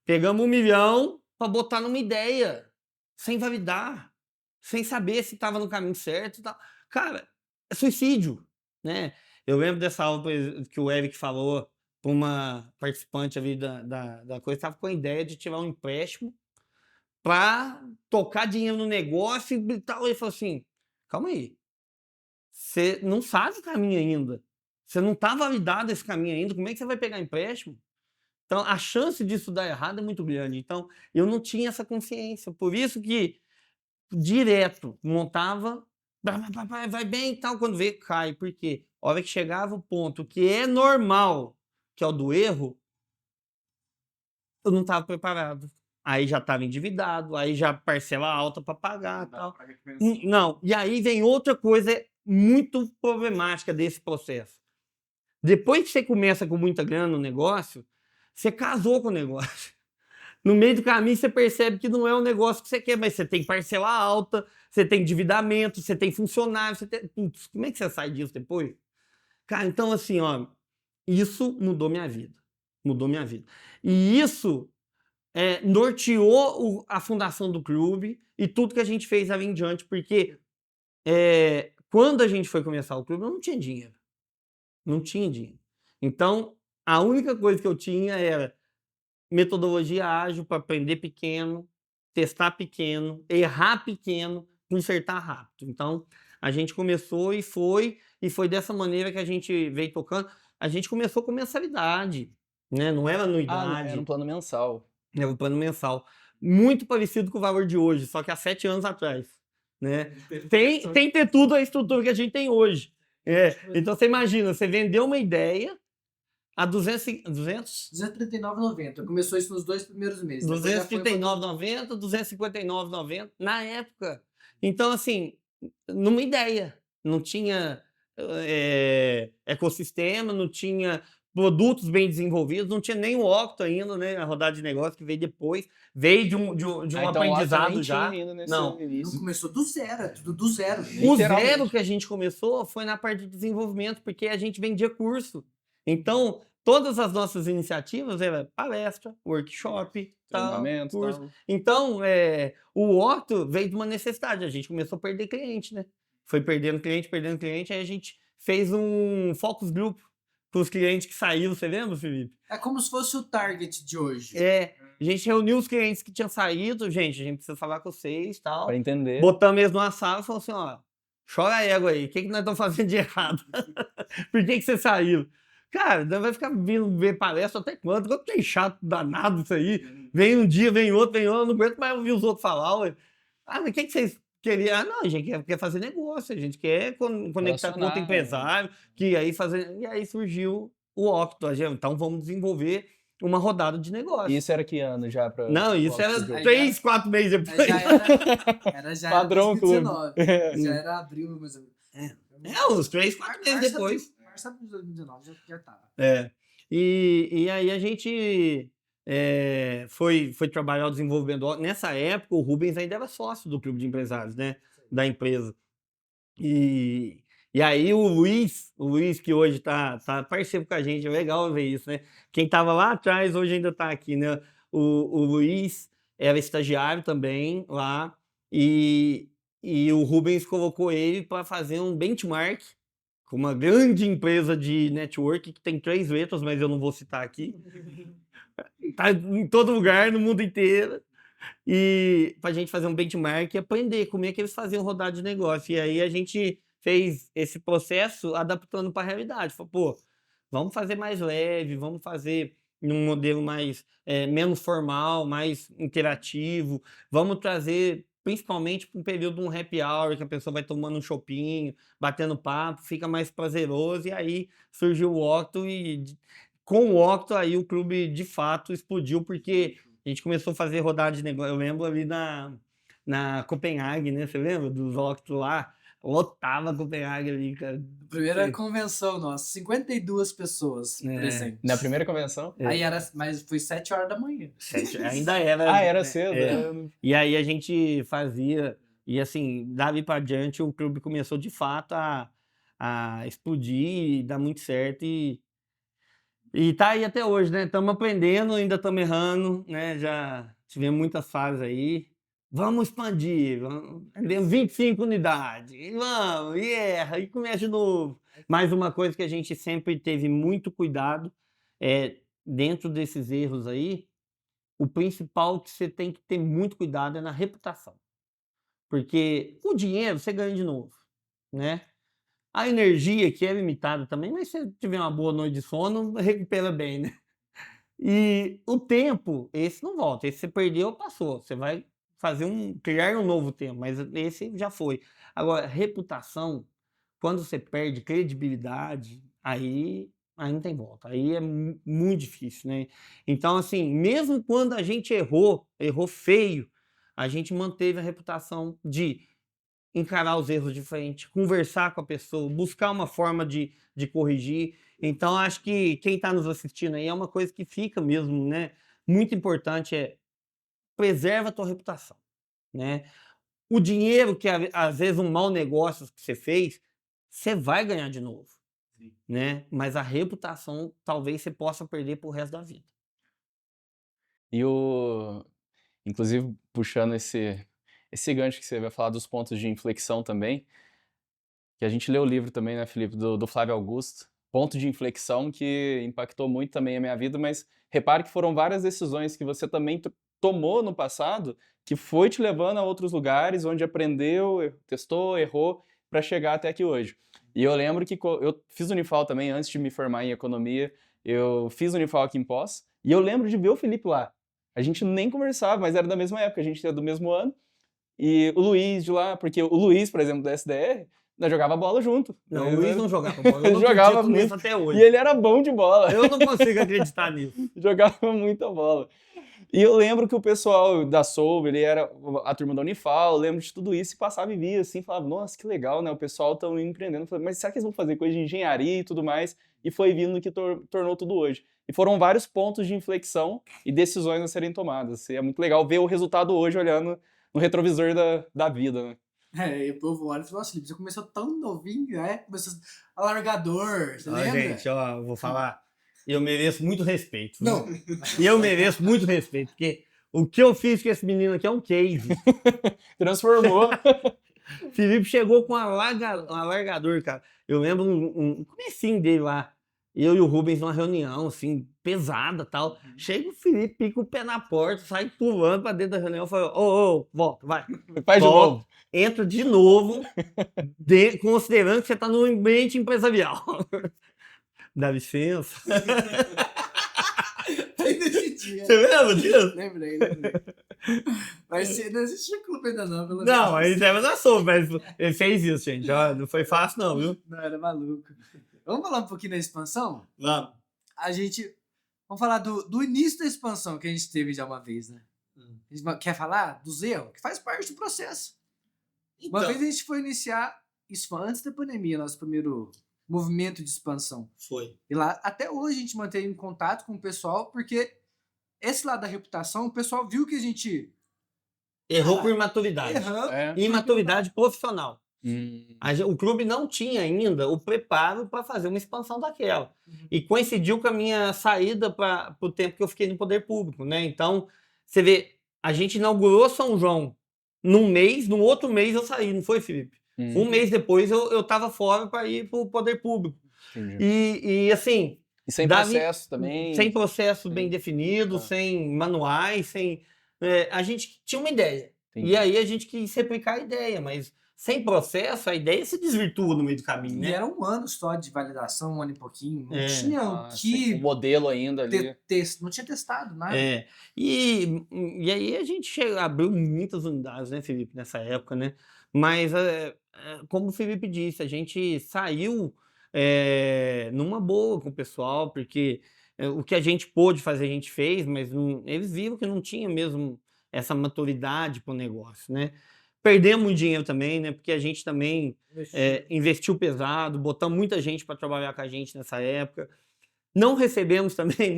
Pegamos 1 milhão para botar numa ideia, sem validar, sem saber se estava no caminho certo e tal. Cara, é suicídio, né? Eu lembro dessa aula que o Eric falou para uma participante ali da coisa, estava com a ideia de tirar um empréstimo para tocar dinheiro no negócio e tal. Ele falou assim, calma aí, você não sabe o caminho ainda, você não está validado esse caminho ainda, como é que você vai pegar empréstimo? Então, a chance disso dar errado é muito grande. Então, eu não tinha essa consciência, por isso que direto montava, vai bem e tal, quando vê, cai. Por quê? A hora que chegava o ponto que é normal, que é o do erro, eu não estava preparado. Aí já estava endividado, aí já parcela alta para pagar e tal. Não, e aí vem outra coisa muito problemática desse processo. Depois que você começa com muita grana no negócio, você casou com o negócio. No meio do caminho você percebe que não é o negócio que você quer, mas você tem parcela alta, você tem endividamento, você tem funcionário, você tem... Putz, como é que você sai disso depois? Cara, então assim, ó, isso mudou minha vida. Mudou minha vida. E isso norteou a fundação do clube e tudo que a gente fez ali em diante, porque quando a gente foi começar o clube, eu não tinha dinheiro. Não tinha dinheiro. Então, a única coisa que eu tinha era metodologia ágil para aprender pequeno, testar pequeno, errar pequeno, consertar rápido. Então, a gente começou e foi dessa maneira que a gente veio tocando. A gente começou com mensalidade, né? Não era anuidade. Era um plano mensal. Era um plano mensal. Muito parecido com o valor de hoje, só que há 7 anos atrás, né? Sem ter tudo a estrutura que a gente tem hoje. Então, você imagina, você vendeu uma ideia a 239,90. Começou isso nos 2 primeiros meses. 239,90, 259,90 na época. Então, assim, numa ideia. Não tinha ecossistema, não tinha produtos bem desenvolvidos, não tinha nem o Octo ainda, né? A rodada de negócio que veio depois. Veio de um aprendizado já. Não começou do zero, é tudo do zero. O zero que a gente começou foi na parte de desenvolvimento, porque a gente vendia curso. Então, todas as nossas iniciativas eram palestra, workshop, treinamento, curso. tal. Então, o Octo veio de uma necessidade. A gente começou a perder cliente, né? Foi perdendo cliente, aí a gente fez um focus group para os clientes que saíram. Você lembra, Felipe? É como se fosse o target de hoje. A gente reuniu os clientes que tinham saído. Gente, a gente precisa falar com vocês e tal. Para entender. Botamos eles numa sala e falou assim, ó, chora a égua aí, o que nós estamos fazendo de errado? Por que você saiu? Cara, vai ficar vindo ver palestra até quando? Quanto tem chato danado isso aí? Vem um dia, vem outro, eu não aguento mais ouvir os outros falar. Ué. Mas o que vocês queriam? Não, a gente quer fazer negócio, a gente quer conectar com outro empresário, que aí fazer... E aí surgiu o Octo. Então vamos desenvolver uma rodada de negócio. Isso era que ano já? Não, isso era Aí 3, 4 meses Aí depois. já Padrão era clube. 2019. Já era abril, mais ou menos. Uns 3, 4 meses depois. Março de 2019 já tava. É. E aí a gente foi trabalhar o desenvolvimento. Nessa época, o Rubens ainda era sócio do clube de empresários, né? Da empresa. E aí o Luiz que hoje tá parceiro com a gente, é legal ver isso, né? Quem tava lá atrás hoje ainda tá aqui, né? O Luiz era estagiário também lá e o Rubens colocou ele para fazer um benchmark com uma grande empresa de network que tem 3 letras, mas eu não vou citar aqui. Tá em todo lugar, no mundo inteiro. E pra gente fazer um benchmark e aprender como é que eles faziam rodada de negócio. E aí a gente fez esse processo adaptando para a realidade. Falou, pô, vamos fazer mais leve, vamos fazer num modelo mais menos formal, mais interativo. Vamos trazer principalmente para um período de um happy hour, que a pessoa vai tomando um chopinho, batendo papo, fica mais prazeroso. E aí surgiu o Octo e com o Octo aí o clube de fato explodiu, porque a gente começou a fazer rodada de negócio. Eu lembro ali na Copenhague, né? Você lembra dos Octo lá? Lotava Copenhague ali, cara. Primeira convenção nossa, 52 pessoas presentes. Na primeira convenção? Aí mas foi 7 horas da manhã. Ainda era. Ah, era cedo. E aí a gente fazia, e assim, dali para diante o clube começou de fato a explodir e dar muito certo. E tá aí até hoje, né? Estamos aprendendo, ainda estamos errando, né? Já tivemos muitas fases aí. Vamos expandir, vendemos 25 unidades, e vamos, e erra, e começa de novo. Mais uma coisa que a gente sempre teve muito cuidado, dentro desses erros aí, o principal que você tem que ter muito cuidado é na reputação. Porque o dinheiro você ganha de novo, né? A energia, que é limitada também, mas se você tiver uma boa noite de sono, recupera bem, né? E o tempo, esse não volta. Esse você perdeu, passou. Você vai criar um novo tempo, mas esse já foi. Agora, reputação, quando você perde credibilidade, aí não tem volta. Aí é muito difícil, né? Então, assim, mesmo quando a gente errou feio, a gente manteve a reputação de encarar os erros de frente, conversar com a pessoa, buscar uma forma de corrigir. Então, acho que quem está nos assistindo aí é uma coisa que fica mesmo, né? Muito importante preserva a tua reputação, né? O dinheiro que às vezes um mau negócio que você fez, você vai ganhar de novo, né? Mas a reputação talvez você possa perder pro resto da vida. E inclusive, puxando esse gancho que você vai falar dos pontos de inflexão também, que a gente leu o livro também, né, Felipe, do Flávio Augusto, ponto de inflexão, que impactou muito também a minha vida, mas repare que foram várias decisões que você também tomou no passado, que foi te levando a outros lugares, onde aprendeu, testou, errou, para chegar até aqui hoje. E eu lembro que eu fiz Unifal também, antes de me formar em economia, eu fiz Unifal aqui em Poços, e eu lembro de ver o Felipe lá. A gente nem conversava, mas era da mesma época, a gente era do mesmo ano. E o Luiz de lá, porque o Luiz, por exemplo, da SDR, nós jogava bola junto. Não, o Luiz não jogava bola. Ele jogava muito até hoje. E ele era bom de bola. Eu não consigo acreditar nisso. Jogava muita bola. E eu lembro que o pessoal da Soul, ele era a turma da Unifal, eu lembro de tudo isso, e passava e via assim, falava, nossa, que legal, né? O pessoal tá empreendendo. Eu falei, mas será que eles vão fazer coisa de engenharia e tudo mais? E foi vindo que tornou tudo hoje. E foram vários pontos de inflexão e decisões a serem tomadas. E é muito legal ver o resultado hoje olhando no retrovisor da vida, né? E o povo olha e fala, nossa, Felipe, você começou tão novinho, começou alargador, você lembra? Gente, eu vou falar, eu mereço muito respeito. Não. E eu mereço muito respeito, porque o que eu fiz com esse menino aqui é um case. Transformou. Felipe chegou com um alargador, cara. Eu lembro um comecinho dele lá. Eu e o Rubens numa reunião, assim, pesada e tal. Chega o Felipe, pica o pé na porta, sai pulando pra dentro da reunião e fala, volta, vai. Faz de novo. Entra de novo, considerando que você tá no ambiente empresarial. Dá licença. Foi nesse dia. Você lembra disso? Lembrei. Mas não existe clube ainda não, pelo menos. Não, a gente já soube, mas ele fez isso, gente. Ó, não foi fácil não, viu? Não, era maluco. Vamos falar um pouquinho da expansão? Vamos. A gente Vamos falar do início da expansão que a gente teve já uma vez, né? A gente quer falar dos erros? Que faz parte do processo. Uma vez a gente foi iniciar, isso foi antes da pandemia, nosso primeiro movimento de expansão. Foi. E lá, até hoje, a gente mantém em contato com o pessoal, porque esse lado da reputação, o pessoal viu que a gente Errou por imaturidade. errou. É. Imaturidade profissional. Hum. O clube não tinha ainda o preparo para fazer uma expansão daquela. E coincidiu com a minha saída para o tempo que eu fiquei no poder público, né? Então, você vê, a gente inaugurou São João num mês, no outro mês eu saí, não foi, Felipe? Um mês depois eu estava fora para ir para o poder público. Entendi. E assim, E sem dava- processo também. sem processo bem Sim. definido, Ah. sem manuais, sem... a gente tinha uma ideia. Entendi. E aí a gente quis replicar a ideia, mas sem processo, a ideia se desvirtua no meio do caminho, E né? era um ano só de validação, um ano e pouquinho. Não É. tinha o Ah, sim, o que modelo ainda ali. não tinha testado nada. É. E aí a gente abriu muitas unidades, né, Felipe, nessa época, né? Mas, como o Felipe disse, a gente saiu numa boa com o pessoal, porque o que a gente pôde fazer, a gente fez, mas eles viram que não tinha mesmo essa maturidade para o negócio, né? Perdemos dinheiro também, né? Porque a gente também investiu pesado, botamos muita gente para trabalhar com a gente nessa época. Não recebemos também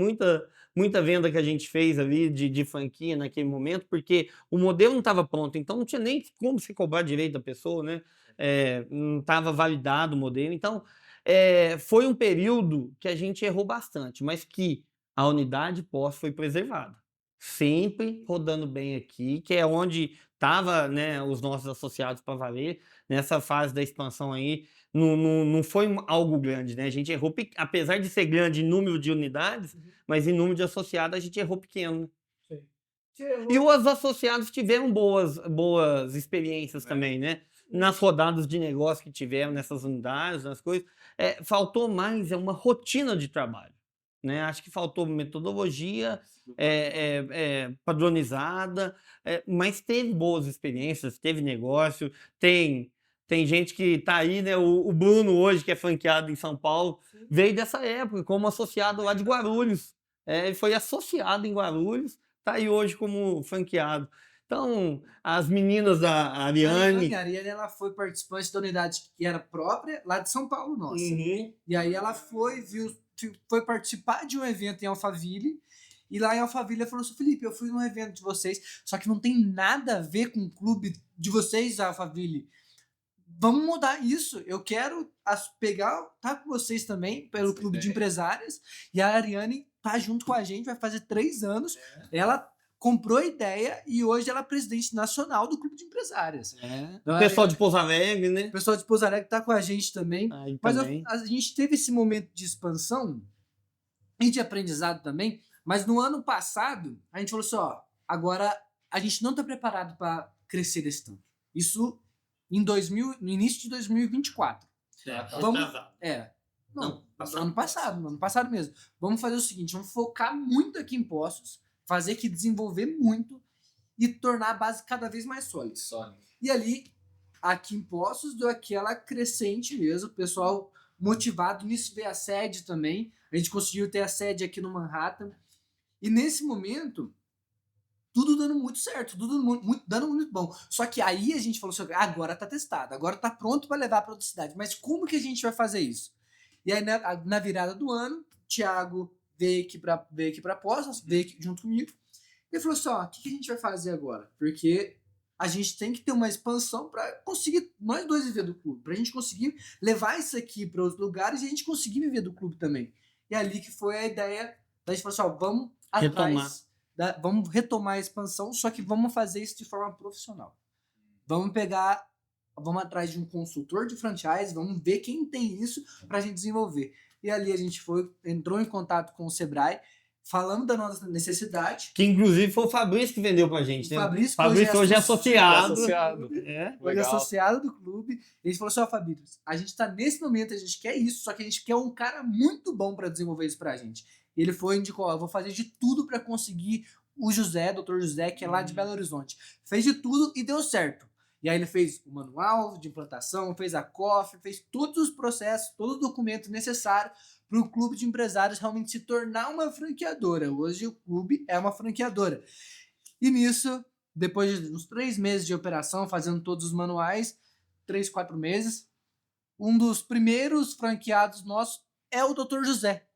muita venda que a gente fez ali de franquia naquele momento, porque o modelo não estava pronto, então não tinha nem como se cobrar direito da pessoa, né? Não estava validado o modelo. Então, foi um período que a gente errou bastante, mas que a unidade pós foi preservada. Sempre rodando bem aqui, que é onde estava, né, os nossos associados para valer, nessa fase da expansão aí. Não foi algo grande, né? A gente errou, apesar de ser grande em número de unidades, mas em número de associados a gente errou pequeno. Né? E os associados tiveram boas experiências também, né? Nas rodadas de negócio que tiveram nessas unidades, nas coisas. Faltou mais uma rotina de trabalho. Né? Acho que faltou metodologia padronizada, mas teve boas experiências, teve negócio, tem gente que está aí, né? O Bruno hoje, que é franqueado em São Paulo, veio dessa época como associado lá de Guarulhos. Ele foi associado em Guarulhos, está aí hoje como franqueado. Então, as meninas da Ariane... A Ariane, ela foi participante da unidade que era própria, lá de São Paulo, nossa. Uhum. E aí ela foi participar de um evento em Alphaville, e lá em Alphaville ela falou assim, Felipe, eu fui num evento de vocês, só que não tem nada a ver com o clube de vocês, Alphaville. Vamos mudar isso. Eu quero tá com vocês também, pelo clube de empresários, e a Ariane tá junto com a gente, vai fazer 3 anos. Ela comprou a ideia e hoje ela é presidente nacional do clube de empresários. Então, Pessoal de Pouso Alegre, né? o pessoal de Pouso Alegre tá com a gente também. Aí Mas também. a gente teve esse momento de expansão e de aprendizado também, mas no ano passado a gente falou assim, ó, agora a gente não tá preparado para crescer desse tanto. Isso no início de 2024. Vamos, no ano passado mesmo. Vamos fazer o seguinte, vamos focar muito aqui em Poços, fazer aqui, desenvolver muito e tornar a base cada vez mais sólida. E ali, aqui em Poços, deu aquela crescente mesmo, o pessoal motivado nisso, veio a sede também. A gente conseguiu ter a sede aqui no Manhattan. E nesse momento, tudo dando muito certo, tudo dando muito bom. Só que aí a gente falou assim, agora tá testado, agora tá pronto para levar para outra cidade. Mas como que a gente vai fazer isso? E aí, na virada do ano, Thiago veio aqui para Poços, veio aqui junto comigo. E ele falou assim, ó, o que a gente vai fazer agora? Porque a gente tem que ter uma expansão para conseguir nós dois viver do clube, para a gente conseguir levar isso aqui para outros lugares e a gente conseguir viver do clube também. E ali que foi a ideia da gente falar assim, ó, vamos atrás, vamos retomar a expansão, só que vamos fazer isso de forma profissional. Vamos atrás de um consultor de franchise, vamos ver quem tem isso para a gente desenvolver. E ali a gente entrou em contato com o Sebrae, falando da nossa necessidade. Que inclusive foi o Fabrício que vendeu pra gente, O né? Fabrício hoje é associado. Hoje é associado do clube. E a gente falou assim, ó, Fabrício, a gente tá nesse momento, a gente quer isso, só que a gente quer um cara muito bom para desenvolver isso pra gente. E ele indicou, ó, eu vou fazer de tudo para conseguir o José, Dr. José, que é lá de Belo Horizonte. Fez de tudo e deu certo. E aí ele fez o manual de implantação, fez a COF, fez todos os processos, todo o documento necessário para o clube de empresários realmente se tornar uma franqueadora. Hoje o clube é uma franqueadora. E nisso, depois de uns 3 meses de operação, fazendo todos os manuais, 3, 4 meses, um dos primeiros franqueados nossos é o Dr. José.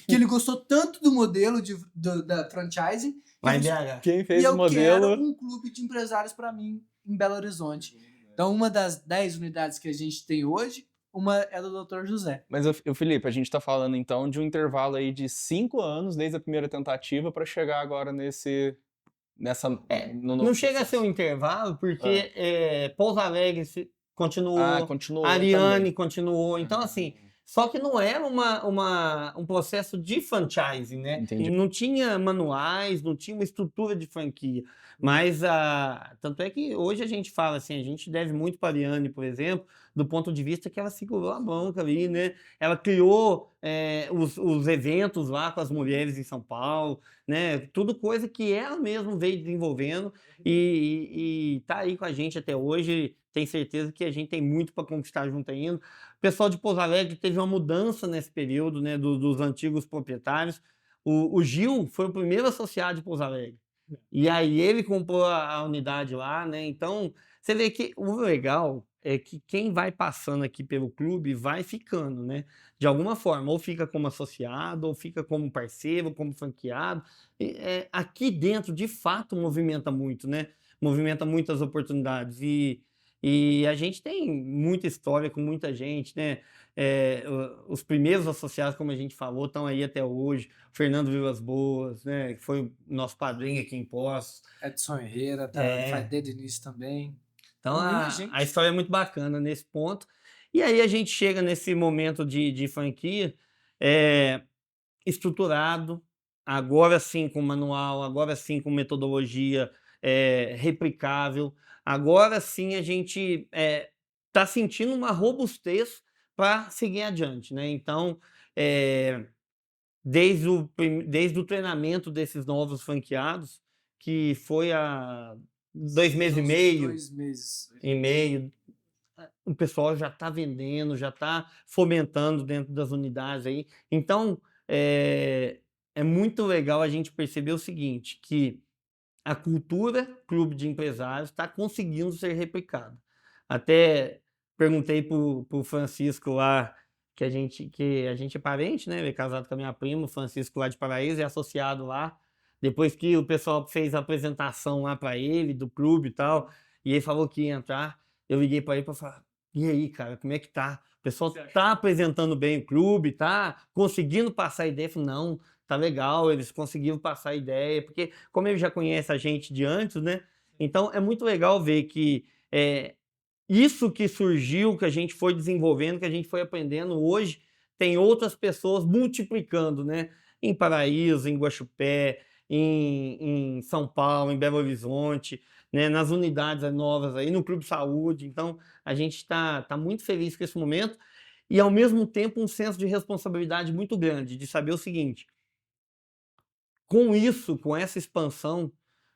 Que ele gostou tanto do modelo da franchising. Vai, que BH. Quem e fez eu o modelo... quero um clube de empresários para mim em Belo Horizonte. Então, uma das 10 unidades que a gente tem hoje, uma é do Dr. José. Mas, Felipe, a gente tá falando então de um intervalo aí de 5 anos desde a primeira tentativa para chegar agora nessa... Não chega a ser um intervalo, porque Pouso Alegre continuou, continuou Ariane também. continuou. Então, assim, só que não era um processo de franchising, né? Entendi. Não tinha manuais, não tinha uma estrutura de franquia. Mas, tanto é que hoje a gente fala assim, a gente deve muito para a Ariane, por exemplo, do ponto de vista que ela segurou a banca ali, né? Ela criou os eventos lá com as mulheres em São Paulo, né? Tudo coisa que ela mesma veio desenvolvendo e tá aí com a gente até hoje. Tenho certeza que a gente tem muito para conquistar junto ainda. O pessoal de Pouso Alegre teve uma mudança nesse período, né? Dos antigos proprietários. O Gil foi o primeiro associado de Pouso Alegre. E aí ele comprou a unidade lá, né? Então, você vê que o legal é que quem vai passando aqui pelo clube vai ficando, né? De alguma forma, ou fica como associado, ou fica como parceiro, como franqueado. Aqui dentro, de fato, movimenta muito, né? Movimenta muitas oportunidades. E a gente tem muita história com muita gente, né? Os primeiros associados, como a gente falou, estão aí até hoje. Fernando Vilas Boas, né? Que foi nosso padrinho aqui em Poços. Edson Herrera, faz desde o início também. Então Muita gente. a história é muito bacana nesse ponto. E aí a gente chega nesse momento de franquia estruturado, agora sim com manual, agora sim com metodologia replicável. Agora sim a gente está sentindo uma robustez para seguir adiante, né? Então, desde o treinamento desses novos franqueados, que foi há 2 meses e meio, 2 meses. o pessoal já está vendendo, já está fomentando dentro das unidades aí. Então, é muito legal a gente perceber o seguinte, que a cultura clube de empresários está conseguindo ser replicada. Até perguntei pro Francisco lá, que a gente é parente, né? Ele é casado com a minha prima, o Francisco lá de Paraíso, é associado lá. Depois que o pessoal fez a apresentação lá para ele, do clube e tal, e ele falou que ia entrar, eu liguei para ele para falar, e aí, cara, como é que tá? O pessoal tá apresentando bem o clube, tá conseguindo passar a ideia? Eu falei, não, tá legal, eles conseguiram passar a ideia, porque como ele já conhece a gente de antes, né? Então é muito legal ver que isso que surgiu, que a gente foi desenvolvendo, que a gente foi aprendendo, hoje tem outras pessoas multiplicando, né? Em Paraíso, em Guaxupé, em São Paulo, em Belo Horizonte, né? Nas unidades novas aí, no Clube Saúde. Então a gente tá muito feliz com esse momento e ao mesmo tempo um senso de responsabilidade muito grande, de saber o seguinte, com isso, com essa expansão,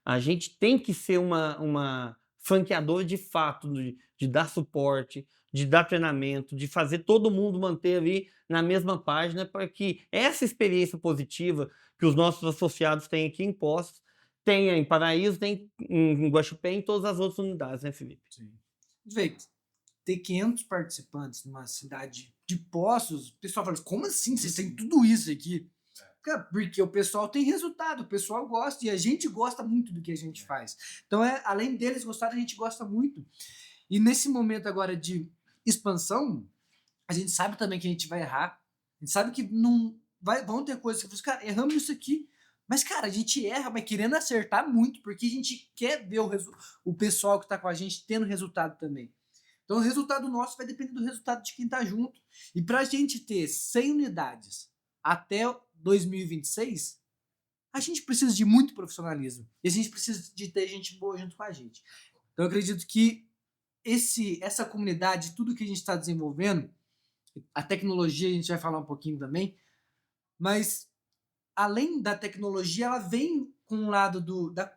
a gente tem que ser uma franqueadora de fato, de dar suporte, de dar treinamento, de fazer todo mundo manter ali na mesma página para que essa experiência positiva que os nossos associados têm aqui em Poços, tenha em Paraíso, tem em Guaxupé e em todas as outras unidades, né, Felipe? Sim. Vê, ter 500 participantes numa cidade de Poços, o pessoal fala, como assim? Vocês têm tudo isso aqui? Porque o pessoal tem resultado, o pessoal gosta e a gente gosta muito do que a gente faz. Então, além deles gostarem, a gente gosta muito. E nesse momento agora de expansão, a gente sabe também que a gente vai errar. A gente sabe que vão ter coisas que você cara, erramos isso aqui. Mas, cara, a gente erra, mas querendo acertar muito, porque a gente quer ver o pessoal que está com a gente tendo resultado também. Então, o resultado nosso vai depender do resultado de quem está junto. E para a gente ter 100 unidades até 2026, a gente precisa de muito profissionalismo. E a gente precisa de ter gente boa junto com a gente. Então, eu acredito que essa comunidade, tudo que a gente está desenvolvendo, a tecnologia a gente vai falar um pouquinho também, mas além da tecnologia, ela vem com um lado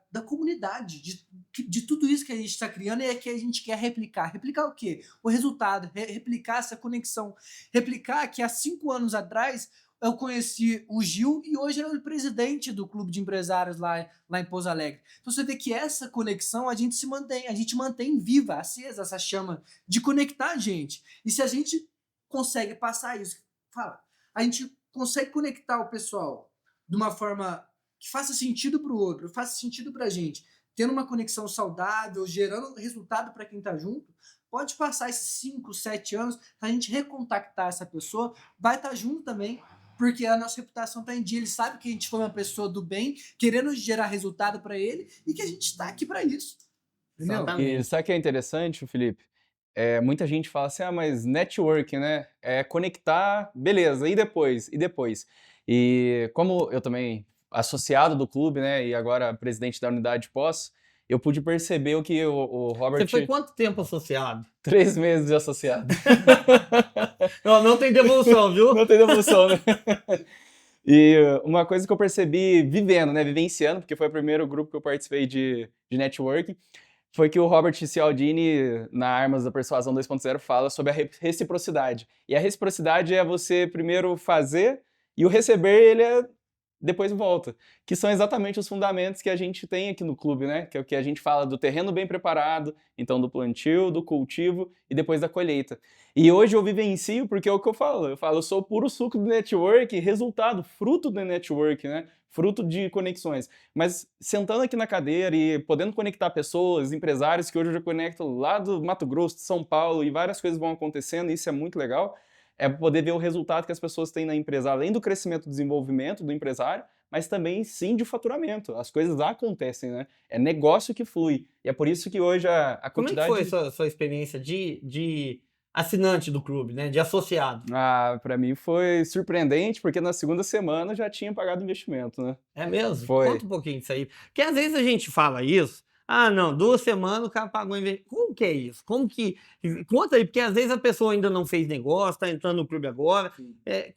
da comunidade, de tudo isso que a gente está criando e é que a gente quer replicar. Replicar o quê? O resultado, replicar essa conexão. Replicar que há 5 anos atrás eu conheci o Gil e hoje ele é o presidente do clube de empresários lá em Pouso Alegre. Então você vê que essa conexão a gente mantém viva, acesa essa chama de conectar a gente. E se a gente consegue passar isso, a gente consegue conectar o pessoal de uma forma que faça sentido para o outro, faça sentido para a gente, tendo uma conexão saudável, gerando resultado para quem está junto, pode passar esses 5, 7 anos, a gente recontactar essa pessoa, vai estar junto também, porque a nossa reputação está em dia, ele sabe que a gente foi uma pessoa do bem, querendo gerar resultado para ele e que a gente está aqui para isso. Entendeu? Exatamente. E sabe o que é interessante, Felipe? Muita gente fala assim, mas networking, né? É conectar, beleza, e depois? E depois? E como eu também, associado do clube, né, e agora presidente da unidade de pós, eu pude perceber o que o Robert... Você foi quanto tempo associado? 3 meses de associado. Não tem devolução, viu? Não tem devolução, né? E uma coisa que eu percebi vivendo, né, vivenciando, porque foi o primeiro grupo que eu participei de networking, foi que o Robert Cialdini, na Armas da Persuasão 2.0, fala sobre a reciprocidade. E a reciprocidade é você primeiro fazer e o receber, ele depois volta. Que são exatamente os fundamentos que a gente tem aqui no clube, né? Que é o que a gente fala do terreno bem preparado, então do plantio, do cultivo e depois da colheita. E hoje eu vivencio porque é o que eu falo, eu sou puro suco do network, resultado, fruto do network, né? Fruto de conexões. Mas sentando aqui na cadeira e podendo conectar pessoas, empresários, que hoje eu já conecto lá do Mato Grosso, de São Paulo, e várias coisas vão acontecendo, e isso é muito legal, é poder ver o resultado que as pessoas têm na empresa, além do crescimento e desenvolvimento do empresário, mas também, sim, de faturamento. As coisas acontecem, né? É negócio que flui. E é por isso que hoje a Como é que quantidade... foi a sua experiência de assinante do clube, né? De associado? Para mim foi surpreendente, porque na segunda semana já tinha pagado o investimento, né? É mesmo? Foi. Conta um pouquinho disso aí. Porque às vezes a gente fala isso, não, 2 semanas o cara pagou investimento. Como que é isso? Como que... Conta aí, porque às vezes a pessoa ainda não fez negócio, está entrando no clube agora.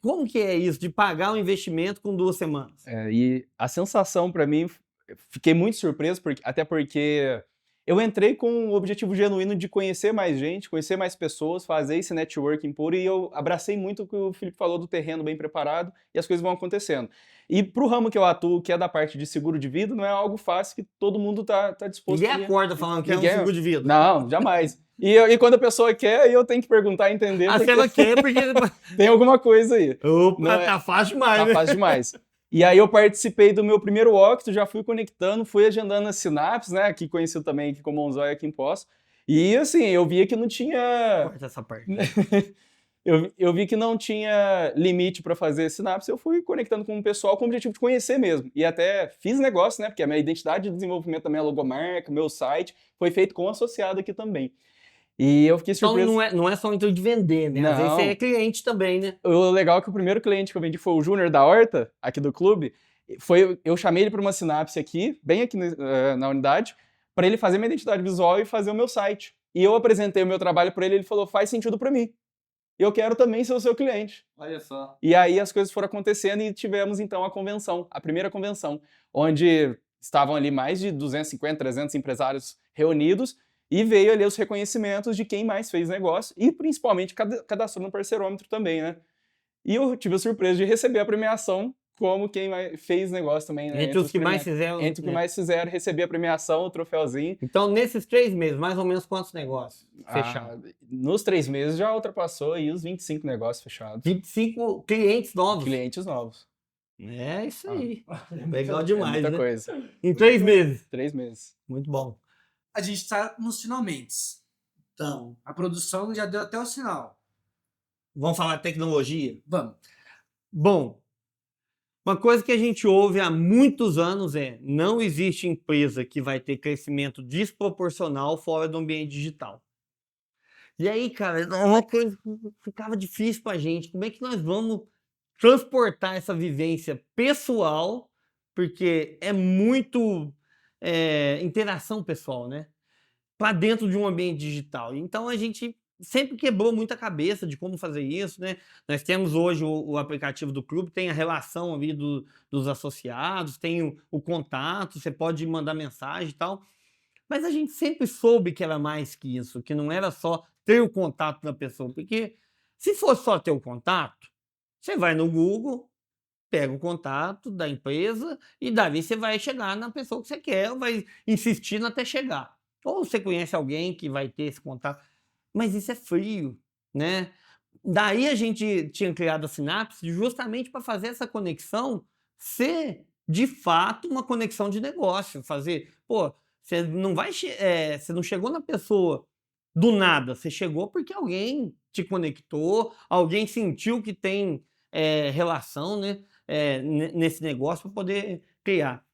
Como que é isso de pagar um investimento com 2 semanas? E a sensação para mim, fiquei muito surpreso, até porque eu entrei com o objetivo genuíno de conhecer mais gente, conhecer mais pessoas, fazer esse networking puro, e eu abracei muito o que o Felipe falou do terreno bem preparado, e as coisas vão acontecendo. E pro ramo que eu atuo, que é da parte de seguro de vida, não é algo fácil que todo mundo tá disposto Ninguém acorda falando que é um Ninguém- seguro de vida. Não, jamais. E quando a pessoa quer, eu tenho que perguntar e entender, Se porque ela quer, porque... tem alguma coisa aí. Opa, Não é- tá fácil demais, Tá né? fácil demais. E aí eu participei do meu primeiro Octo, já fui conectando, fui agendando as sinapses, né? Aqui conhecido também aqui como Monzóia aqui em Poço. E assim, eu via que não tinha... Corta essa parte. Eu vi que não tinha limite para fazer sinapse, eu fui conectando com o pessoal com o objetivo de conhecer mesmo. E até fiz negócio, né? Porque a minha identidade de desenvolvimento também, a logomarca, meu site, foi feito com associado aqui também. E eu fiquei Então surpreso. não é só o intuito de vender, né? Às vezes Não. você é cliente também, né? O legal é que o primeiro cliente que eu vendi foi o Júnior da Horta, aqui do clube. Eu chamei ele para uma sinapse aqui, bem aqui na unidade, para ele fazer minha identidade visual e fazer o meu site. E eu apresentei o meu trabalho para ele, ele falou, faz sentido para mim. Eu quero também ser o seu cliente. Olha só. E aí as coisas foram acontecendo e tivemos então a convenção, a primeira convenção, onde estavam ali mais de 250, 300 empresários reunidos e veio ali os reconhecimentos de quem mais fez negócio e principalmente cadastrou no parceirômetro também, né? E eu tive a surpresa de receber a premiação como quem fez negócio também, né? Entre os que mais fizeram. Entre os que né? mais fizeram, receber a premiação, o troféuzinho. Então, nesses 3 meses, mais ou menos quantos negócios fechados? Nos 3 meses já ultrapassou aí os 25 negócios fechados. 25 clientes novos. Clientes novos. É isso aí. Legal demais, Muita né? coisa. Em 3 meses. 3 meses. Muito bom. A gente está nos finalmente. Então, a produção já deu até o sinal. Vamos falar de tecnologia? Vamos. Bom, uma coisa que a gente ouve há muitos anos é: não existe empresa que vai ter crescimento desproporcional fora do ambiente digital. E aí, cara, é uma coisa que ficava difícil pra gente. Como é que nós vamos transportar essa vivência pessoal? Porque é muito interação pessoal, né? Para dentro de um ambiente digital. Então a gente sempre quebrou muita cabeça de como fazer isso, né? Nós temos hoje o aplicativo do clube, tem a relação ali dos associados, tem o contato, você pode mandar mensagem e tal. Mas a gente sempre soube que era mais que isso, que não era só ter o contato da pessoa, porque se fosse só ter o contato, você vai no Google, pega o contato da empresa e dali você vai chegar na pessoa que você quer, vai insistindo até chegar. Ou você conhece alguém que vai ter esse contato, mas isso é frio, né? Daí a gente tinha criado a Sinapse justamente para fazer essa conexão ser de fato uma conexão de negócio, fazer, pô, você não vai, você não chegou na pessoa do nada, você chegou porque alguém te conectou, alguém sentiu que tem relação, né, nesse negócio para poder criar.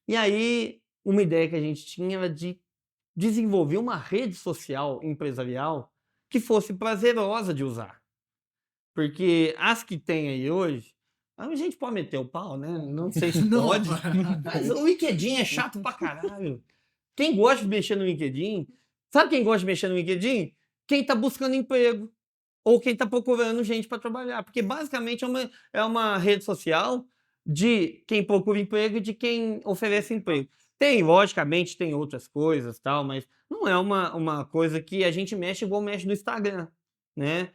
E aí, uma ideia que a gente tinha era de desenvolver uma rede social empresarial que fosse prazerosa de usar. Porque as que tem aí hoje, a gente pode meter o pau, né? Não sei se Não. pode, mas o LinkedIn é chato pra caralho. Quem gosta de mexer no LinkedIn, sabe quem gosta de mexer no LinkedIn? Quem tá buscando emprego ou quem tá procurando gente para trabalhar. Porque basicamente é uma rede social de quem procura emprego e de quem oferece emprego. Tem, logicamente, tem outras coisas, tal, mas não é uma coisa que a gente mexe igual mexe no Instagram, né?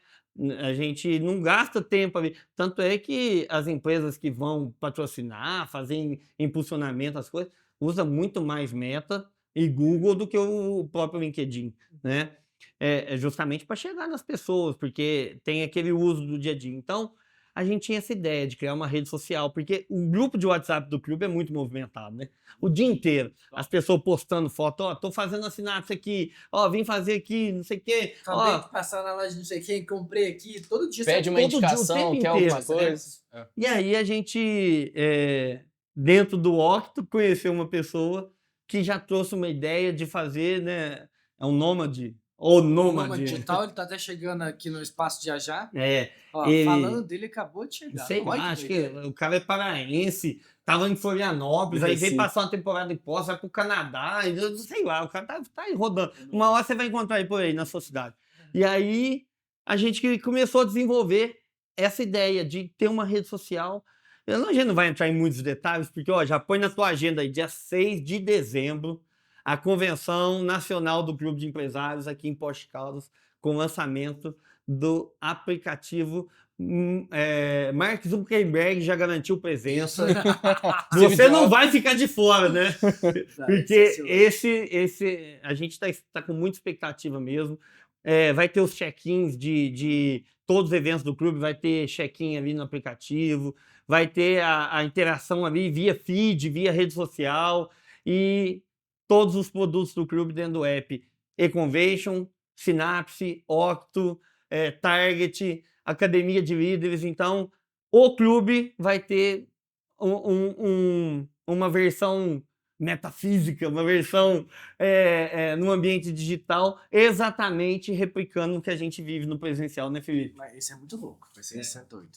A gente não gasta tempo ali. Tanto é que as empresas que vão patrocinar, fazer impulsionamento, as coisas, usa muito mais Meta e Google do que o próprio LinkedIn, né? É justamente para chegar nas pessoas, porque tem aquele uso do dia a dia. Então, a gente tinha essa ideia de criar uma rede social, porque o grupo de WhatsApp do clube é muito movimentado, né? O dia inteiro, as pessoas postando foto, ó, tô fazendo a Sinapse aqui, ó, vim fazer aqui, não sei o quê, Acabei ó. de passar na loja de não sei quem, comprei aqui, todo dia. Pede uma todo dia, o indicação, tempo quer inteiro, alguma coisa. E aí a gente, dentro do Octo, conheceu uma pessoa que já trouxe uma ideia de fazer, né, é um nômade, ou O Nômade nômade. Digital, ele tá até chegando aqui no Espaço de já. Ó, ele- falando dele, acabou de chegar. Sei Olha lá, acho doideira. que o cara é paraense, tava em Florianópolis, aí veio Recife. passar uma temporada em Poços, vai pro Canadá, e eu sei lá, o cara tá aí rodando. Uma hora você vai encontrar ele por aí na sua cidade. E aí a gente começou a desenvolver essa ideia de ter uma rede social. A gente não vai entrar em muitos detalhes, porque ó, já põe na tua agenda aí, dia 6 de dezembro, a Convenção Nacional do Clube de Empresários aqui em Poços de Caldas, com o lançamento do aplicativo. Mark Zuckerberg já garantiu presença. Você não vai ficar de fora, né? Porque esse a gente tá com muita expectativa mesmo. Vai ter os check-ins de todos os eventos do clube, vai ter check-in ali no aplicativo, vai ter a interação ali via feed, via rede social e todos os produtos do clube dentro do app. E-Convention, Sinapse, Octo, Target, Academia de Líderes. Então, o clube vai ter uma versão metafísica, uma versão no ambiente digital, exatamente replicando o que a gente vive no presencial, né, Felipe? Mas esse é muito louco, esse é doido.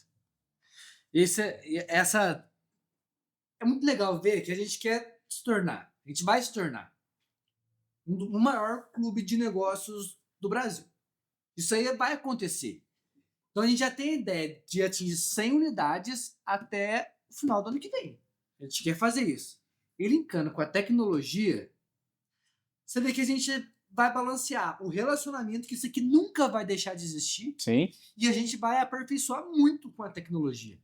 Essa é muito legal ver que a gente quer se tornar, a gente vai se tornar o maior clube de negócios do Brasil. Isso aí vai acontecer. Então a gente já tem a ideia de atingir 100 unidades até o final do ano que vem. A gente quer fazer isso. E linkando com a tecnologia, você vê que a gente vai balancear o relacionamento, que isso aqui nunca vai deixar de existir, Sim. e a gente vai aperfeiçoar muito com a tecnologia.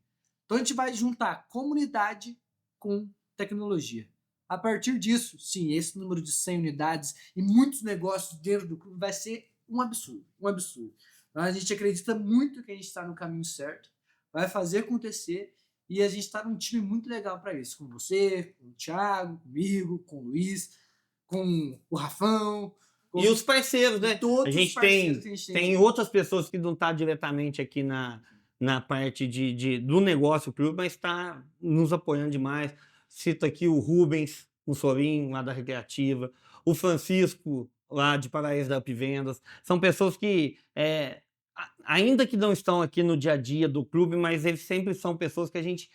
Então a gente vai juntar comunidade com tecnologia. A partir disso, sim, esse número de 100 unidades e muitos negócios dentro do clube vai ser um absurdo, um absurdo. Então, a gente acredita muito que a gente está no caminho certo, vai fazer acontecer, e a gente está num time muito legal para isso, com você, com o Thiago, comigo, com o Luiz, com o Rafão. E os parceiros, né? Todos A gente os parceiros que a gente tem outras pessoas que não estão diretamente aqui na parte do negócio clube, mas está nos apoiando demais. Cito aqui o Rubens, o Sorinho, lá da Recreativa, o Francisco, lá de Paraíso da Upvendas. São pessoas que, ainda que não estão aqui no dia a dia do clube, mas eles sempre são pessoas que a gente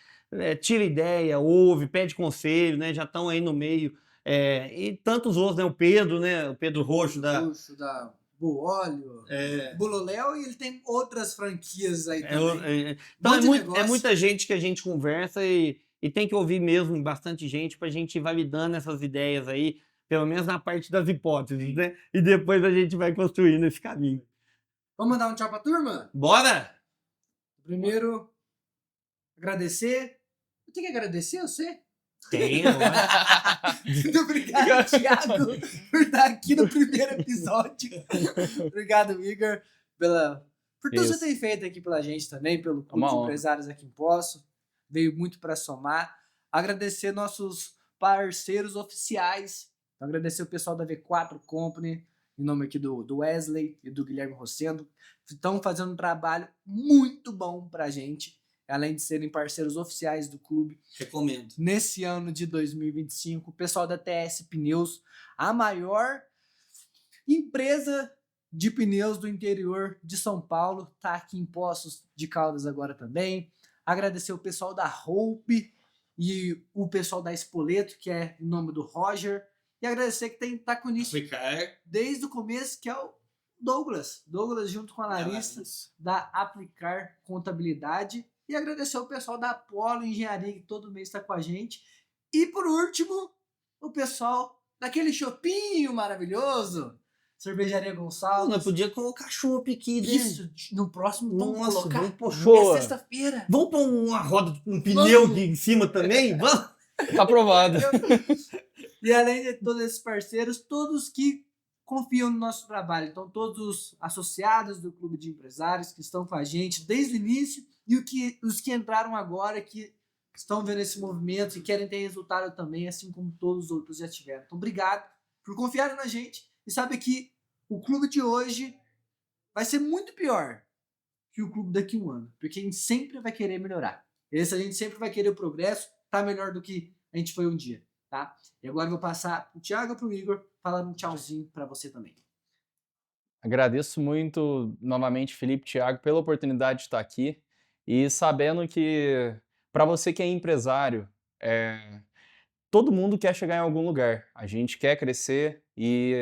tira ideia, ouve, pede conselho, né? Já estão aí no meio. E tantos outros, né? O Pedro, né? O Pedro Roxo da Buóleo, Buloléu, e ele tem outras franquias aí também. Então Bom de negócio. é muita gente que a gente conversa e tem que ouvir mesmo bastante gente pra gente ir validando essas ideias aí, pelo menos na parte das hipóteses, né? E depois a gente vai construindo esse caminho. Vamos mandar um tchau pra turma? Bora! Primeiro, agradecer. Eu tenho que agradecer você? Tem, Muito obrigado, Thiago, por estar aqui no primeiro episódio. Obrigado, Igor, por tudo que você tem feito aqui pela gente também, pelo Clube de Empresários aqui em Poço. Veio muito para somar. Agradecer nossos parceiros oficiais. Então, agradecer o pessoal da V4 Company, em nome aqui do Wesley e do Guilherme Rossendo. Estão fazendo um trabalho muito bom pra gente, além de serem parceiros oficiais do clube. Recomendo. Nesse ano de 2025, o pessoal da TS Pneus, a maior empresa de pneus do interior de São Paulo, tá aqui em Poços de Caldas agora também. Agradecer o pessoal da Hope e o pessoal da Spoleto, que é em nome do Roger. E agradecer que tá com isso desde o começo, que é o Douglas. Douglas junto com a Larissa, da Aplicar Contabilidade. E agradecer o pessoal da Apolo Engenharia, que todo mês está com a gente. E por último, o pessoal daquele chopinho maravilhoso, Cervejaria Gonçalves. Nós podíamos colocar chopp aqui, né? Isso, no próximo vamos colocar. Vamos pôr show. É sexta-feira. Vamos pôr uma roda, um pneu aqui em cima também? Vamos? Tá aprovado. E além de todos esses parceiros, todos que confiam no nosso trabalho. Então, todos os associados do Clube de Empresários que estão com a gente desde o início e os que entraram agora, que estão vendo esse movimento e querem ter resultado também, assim como todos os outros já tiveram. Então, obrigado por confiarem na gente e sabe que o clube de hoje vai ser muito pior que o clube daqui a um ano, porque a gente sempre vai querer melhorar. A gente sempre vai querer o progresso, tá melhor do que a gente foi um dia, tá? E agora eu vou passar o Thiago para o Igor, falando um tchauzinho para você também. Agradeço muito novamente, Felipe e Thiago, pela oportunidade de estar aqui e sabendo que, para você que é empresário, todo mundo quer chegar em algum lugar. A gente quer crescer e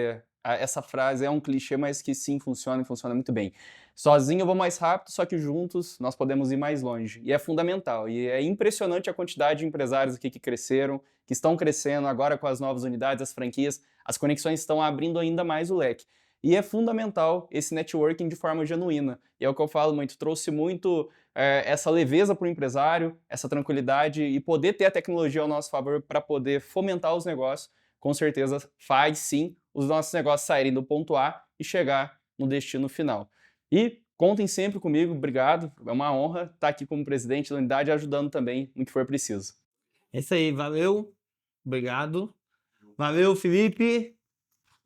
essa frase é um clichê, mas que sim, funciona e funciona muito bem. Sozinho eu vou mais rápido, só que juntos nós podemos ir mais longe. E é fundamental. E é impressionante a quantidade de empresários aqui que cresceram, que estão crescendo agora com as novas unidades, as franquias. As conexões estão abrindo ainda mais o leque. E é fundamental esse networking de forma genuína. E é o que eu falo muito, trouxe muito essa leveza para o empresário, essa tranquilidade e poder ter a tecnologia ao nosso favor para poder fomentar os negócios. Com certeza faz sim os nossos negócios saírem do ponto A e chegar no destino final. E contem sempre comigo, obrigado, é uma honra estar aqui como presidente da unidade ajudando também no que for preciso. É isso aí, valeu, obrigado. Valeu, Felipe,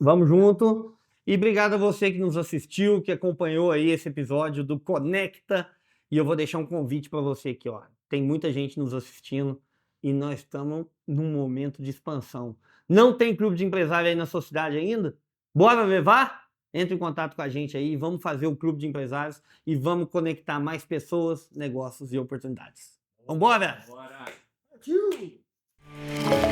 vamos junto. E obrigado a você que nos assistiu, que acompanhou aí esse episódio do Conecta. E eu vou deixar um convite para você aqui, ó. Tem muita gente nos assistindo e nós estamos num momento de expansão. Não tem clube de empresário aí na sua cidade ainda? Bora levar? Entre em contato com a gente aí, vamos fazer o clube de empresários e vamos conectar mais pessoas, negócios e oportunidades. Vambora? Bora! Tchau!